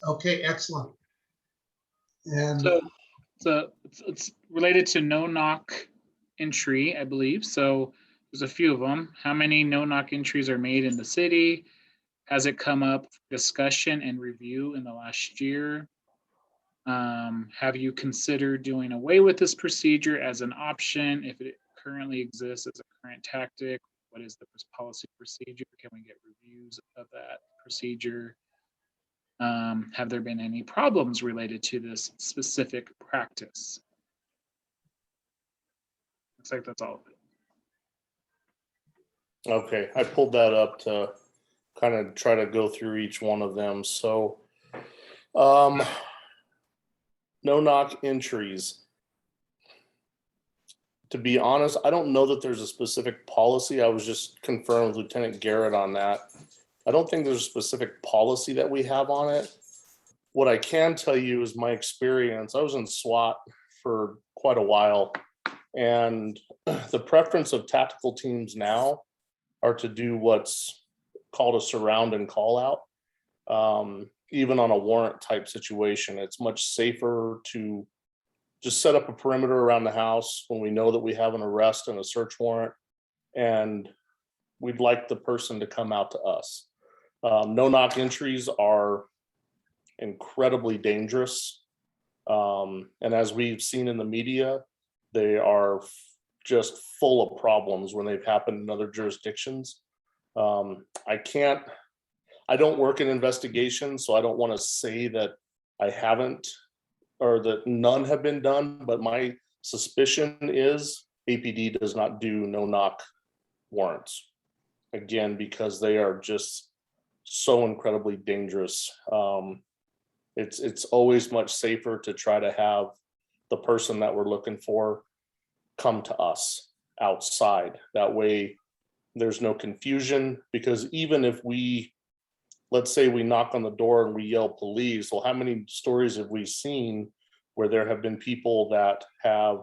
S4: Okay, excellent. And
S6: so it's related to no-knock entry, I believe. So there's a few of them. How many no-knock entries are made in the city? Has it come up for discussion and review in the last year? Have you considered doing away with this procedure as an option if it currently exists as a current tactic? What is the policy procedure? Can we get reviews of that procedure? Have there been any problems related to this specific practice? Looks like that's all of it.
S9: Okay, I pulled that up to kind of try to go through each one of them. So, no knock entries. To be honest, I don't know that there's a specific policy. I was just confirmed with Lieutenant Garrett on that. I don't think there's a specific policy that we have on it. What I can tell you is my experience. I was in SWAT for quite a while, and the preference of tactical teams now are to do what's called a surround and call out. Even on a warrant type situation, it's much safer to just set up a perimeter around the house when we know that we have an arrest and a search warrant, and we'd like the person to come out to us. No knock entries are incredibly dangerous. And as we've seen in the media, they are just full of problems when they've happened in other jurisdictions. I don't work in investigations, so I don't want to say that I haven't or that none have been done, but my suspicion is APD does not do no knock warrants. Again, because they are just so incredibly dangerous. It's always much safer to try to have the person that we're looking for come to us outside. That way there's no confusion, because even if let's say we knock on the door and we yell police, well, how many stories have we seen where there have been people that have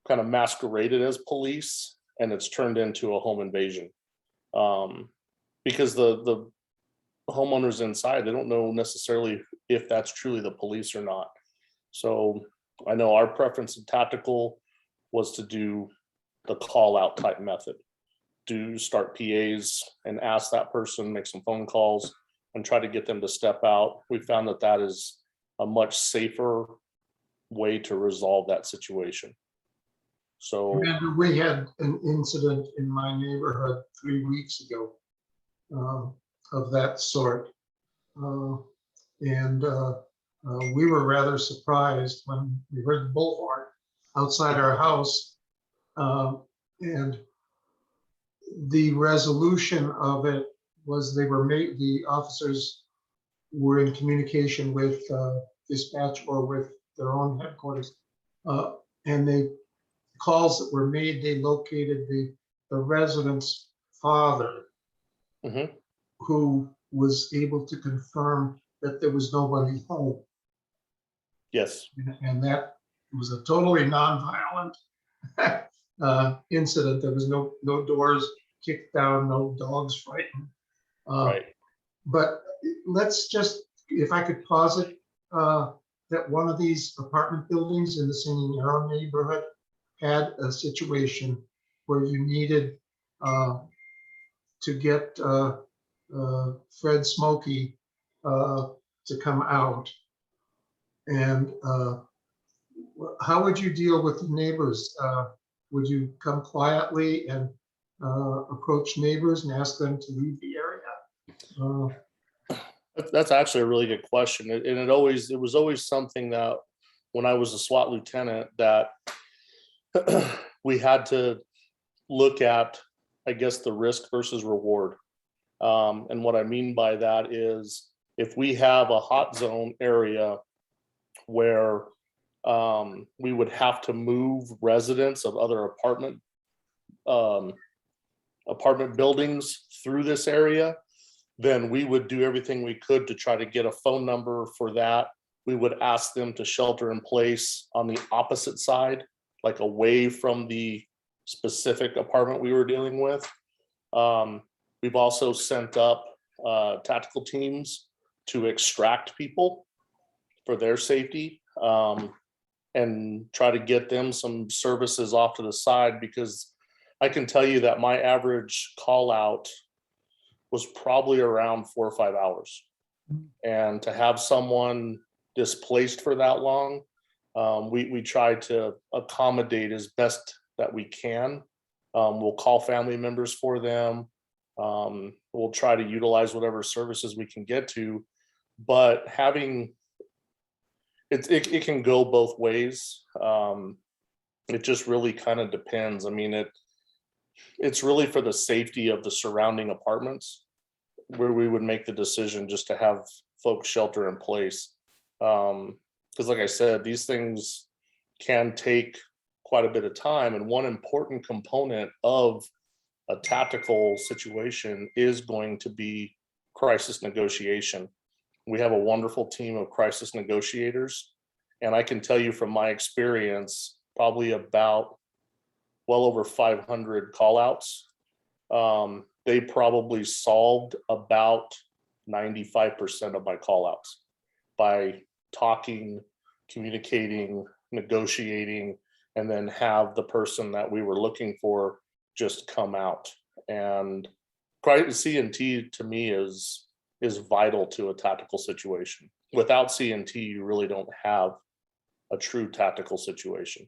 S9: kind of masqueraded as police and it's turned into a home invasion? Because the homeowners inside, they don't know necessarily if that's truly the police or not. So I know our preference in tactical was to do the call out type method. Do start PAs and ask that person, make some phone calls and try to get them to step out. We found that that is a much safer way to resolve that situation. So
S4: Commander, we had an incident in my neighborhood 3 weeks ago of that sort. We were rather surprised when we heard the bullhorn outside our house. And the resolution of it was the officers were in communication with dispatch or with their own headquarters. And the calls that were made, they located the resident's father, who was able to confirm that there was nobody home.
S9: yes.
S4: And that was a totally non-violent incident. There was no doors kicked down, no dogs frightened.
S9: Right.
S4: But let's just, if I could posit that one of these apartment buildings in the Singing Arrow neighborhood had a situation where you needed to get Fred Smokey to come out. And how would you deal with the neighbors? Would you come quietly and approach neighbors and ask them to leave the area?
S9: That's actually a really good question. And it was always something that when I was a SWAT lieutenant that we had to look at, I guess, the risk versus reward. And what I mean by that is if we have a hot zone area where we would have to move residents of other apartment buildings through this area, then we would do everything we could to try to get a phone number for that. We would ask them to shelter in place on the opposite side, like away from the specific apartment we were dealing with. We've also sent up tactical teams to extract people for their safety and try to get them some services off to the side, because I can tell you that my average call out was probably around 4 or 5 hours. And to have someone displaced for that long, we try to accommodate as best that we can. We'll call family members for them. We'll try to utilize whatever services we can get to, but having it can go both ways. It just really kind of depends. I mean, it's really for the safety of the surrounding apartments where we would make the decision just to have folks shelter in place. Because like I said, these things can take quite a bit of time. And one important component of a tactical situation is going to be crisis negotiation. We have a wonderful team of crisis negotiators. And I can tell you from my experience, probably about well over 500 call outs. They probably solved about 95% of my call outs by talking, communicating, negotiating, and then have the person that we were looking for just come out. And CNT to me is vital to a tactical situation. Without CNT, you really don't have a true tactical situation.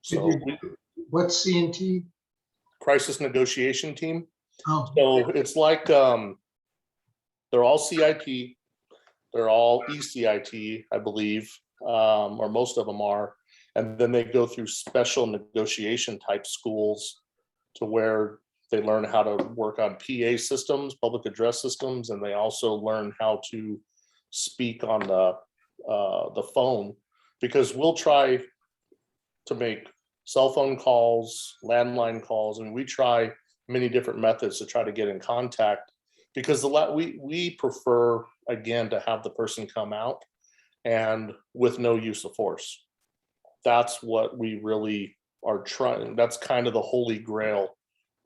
S9: So
S4: What's CNT?
S9: Crisis negotiation team.
S4: Oh.
S9: So it's like they're all CIT, they're all ECIT, I believe, or most of them are. And then they go through special negotiation type schools to where they learn how to work on PA systems, public address systems, and they also learn how to speak on the phone, because we'll try to make cell phone calls, landline calls, and we try many different methods to try to get in contact, because we prefer, again, to have the person come out and with no use of force. That's what we really are trying. That's kind of the holy grail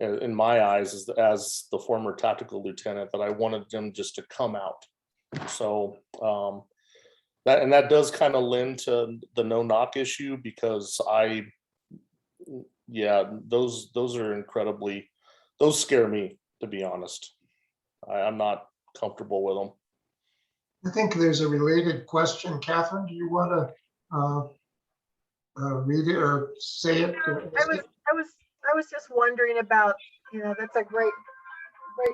S9: in my eyes, as the former tactical lieutenant, that I wanted them just to come out. So that does kind of lend to the no knock issue, because those are incredibly, those scare me, to be honest. I'm not comfortable with them.
S4: I think there's a related question. Catherine, do you want to read it or say it?
S7: I was just wondering about, that's a great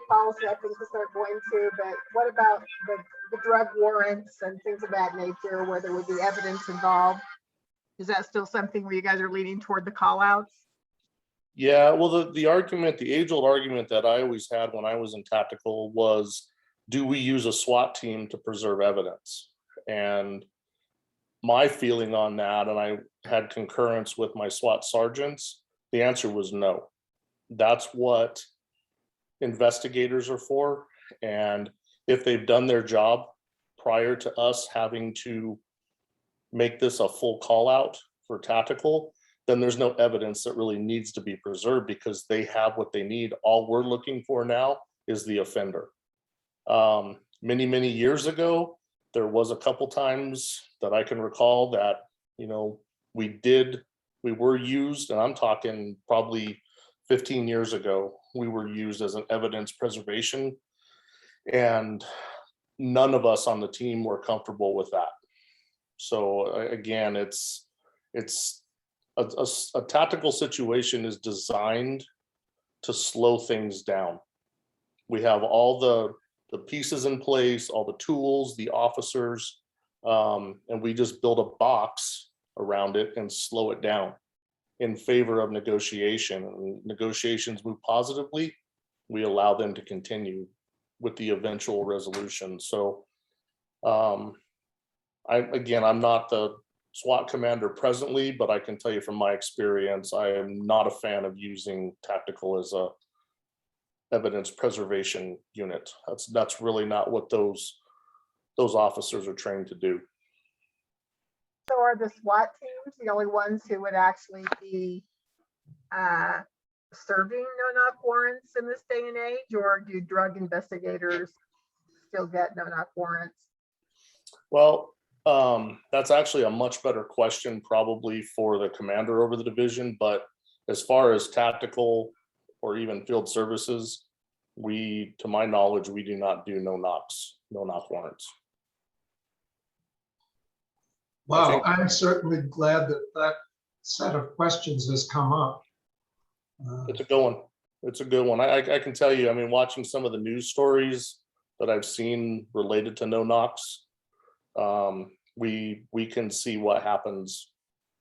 S7: policy, I think, to start going to, but what about the drug warrants and things of that nature, where there would be evidence involved? Is that still something where you guys are leaning toward the call outs?
S9: Yeah, well, the argument, the age-old argument that I always had when I was in tactical was, do we use a SWAT team to preserve evidence? And my feeling on that, and I had concurrence with my SWAT sergeants, the answer was no. That's what investigators are for. And if they've done their job prior to us having to make this a full call out for tactical, then there's no evidence that really needs to be preserved, because they have what they need. All we're looking for now is the offender. Many years ago, there was a couple times that I can recall that, we were used, and I'm talking probably 15 years ago, we were used as an evidence preservation, and none of us on the team were comfortable with that. So again, it's a tactical situation is designed to slow things down. We have all the pieces in place, all the tools, the officers, and we just build a box around it and slow it down in favor of negotiation. And negotiations move positively, we allow them to continue with the eventual resolution. So I'm not the SWAT commander presently, but I can tell you from my experience, I am not a fan of using tactical as a evidence preservation unit. That's really not what those officers are trained to do.
S7: So are the SWAT teams the only ones who would actually be serving no-knock warrants in this day and age, or do drug investigators still get no-knock warrants?
S9: Well, that's actually a much better question probably for the commander over the division, but as far as tactical or even field services, to my knowledge, we do not do no-knock warrants.
S4: Wow, I'm certainly glad that set of questions has come up.
S9: It's a good one. It's a good one. I can tell you, I mean, watching some of the news stories that I've seen related to no-knocks, we can see what happens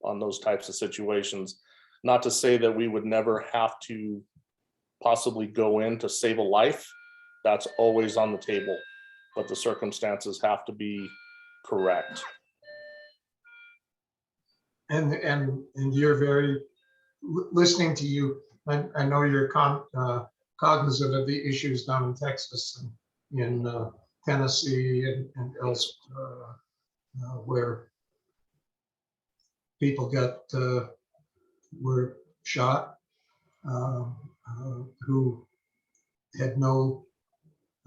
S9: on those types of situations. Not to say that we would never have to possibly go in to save a life. That's always on the table, but the circumstances have to be correct.
S4: And you're very, listening to you, I know you're cognizant of the issues down in Texas and in Tennessee and elsewhere, where people were shot, who had no,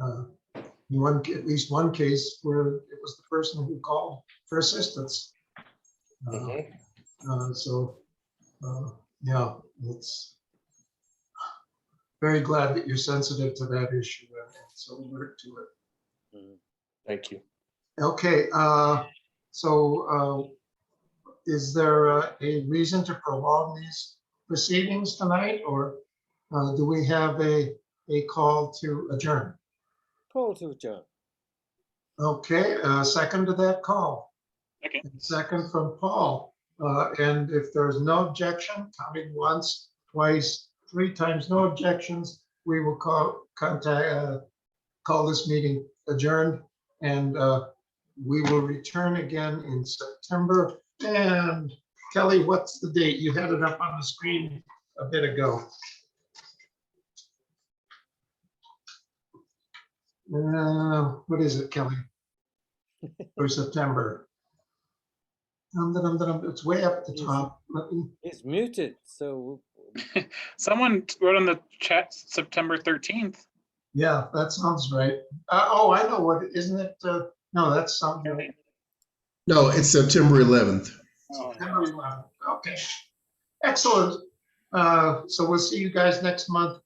S4: at least one case where it was the person who called for assistance. Yeah, it's very glad that you're sensitive to that issue and so alert to it.
S9: Thank you.
S4: Okay, so is there a reason to prolong these proceedings tonight, or do we have a call to adjourn?
S3: Call to adjourn.
S4: Okay, second to that call.
S6: Okay.
S4: Second from Paul. And if there's no objection, counting once, twice, 3 times, no objections, we will call this meeting adjourned, and we will return again in September. And Kelly, what's the date? You had it up on the screen a bit ago. What is it, Kelly? For September. It's way up at the top.
S3: It's muted, so.
S6: Someone wrote on the chat September 13th.
S4: Yeah, that sounds right. Oh, I know what, isn't it? No, that's something.
S2: No, it's September 11th.
S4: September 11th. Okay, excellent. So we'll see you guys next month.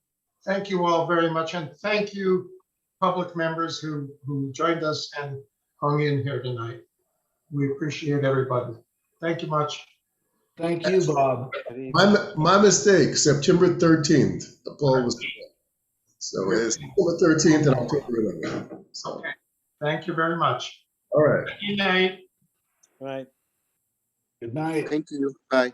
S4: Thank you all very much, and thank you, public members who joined us and hung in here tonight. We appreciate everybody. Thank you much.
S16: Thank you, Bob.
S2: My mistake, September 13th. The poll was, so it's September 13th and October 11th. So.
S4: Okay, thank you very much.
S2: All right.
S4: Good night.
S3: Right.
S16: Good night.
S5: Thank you. Bye.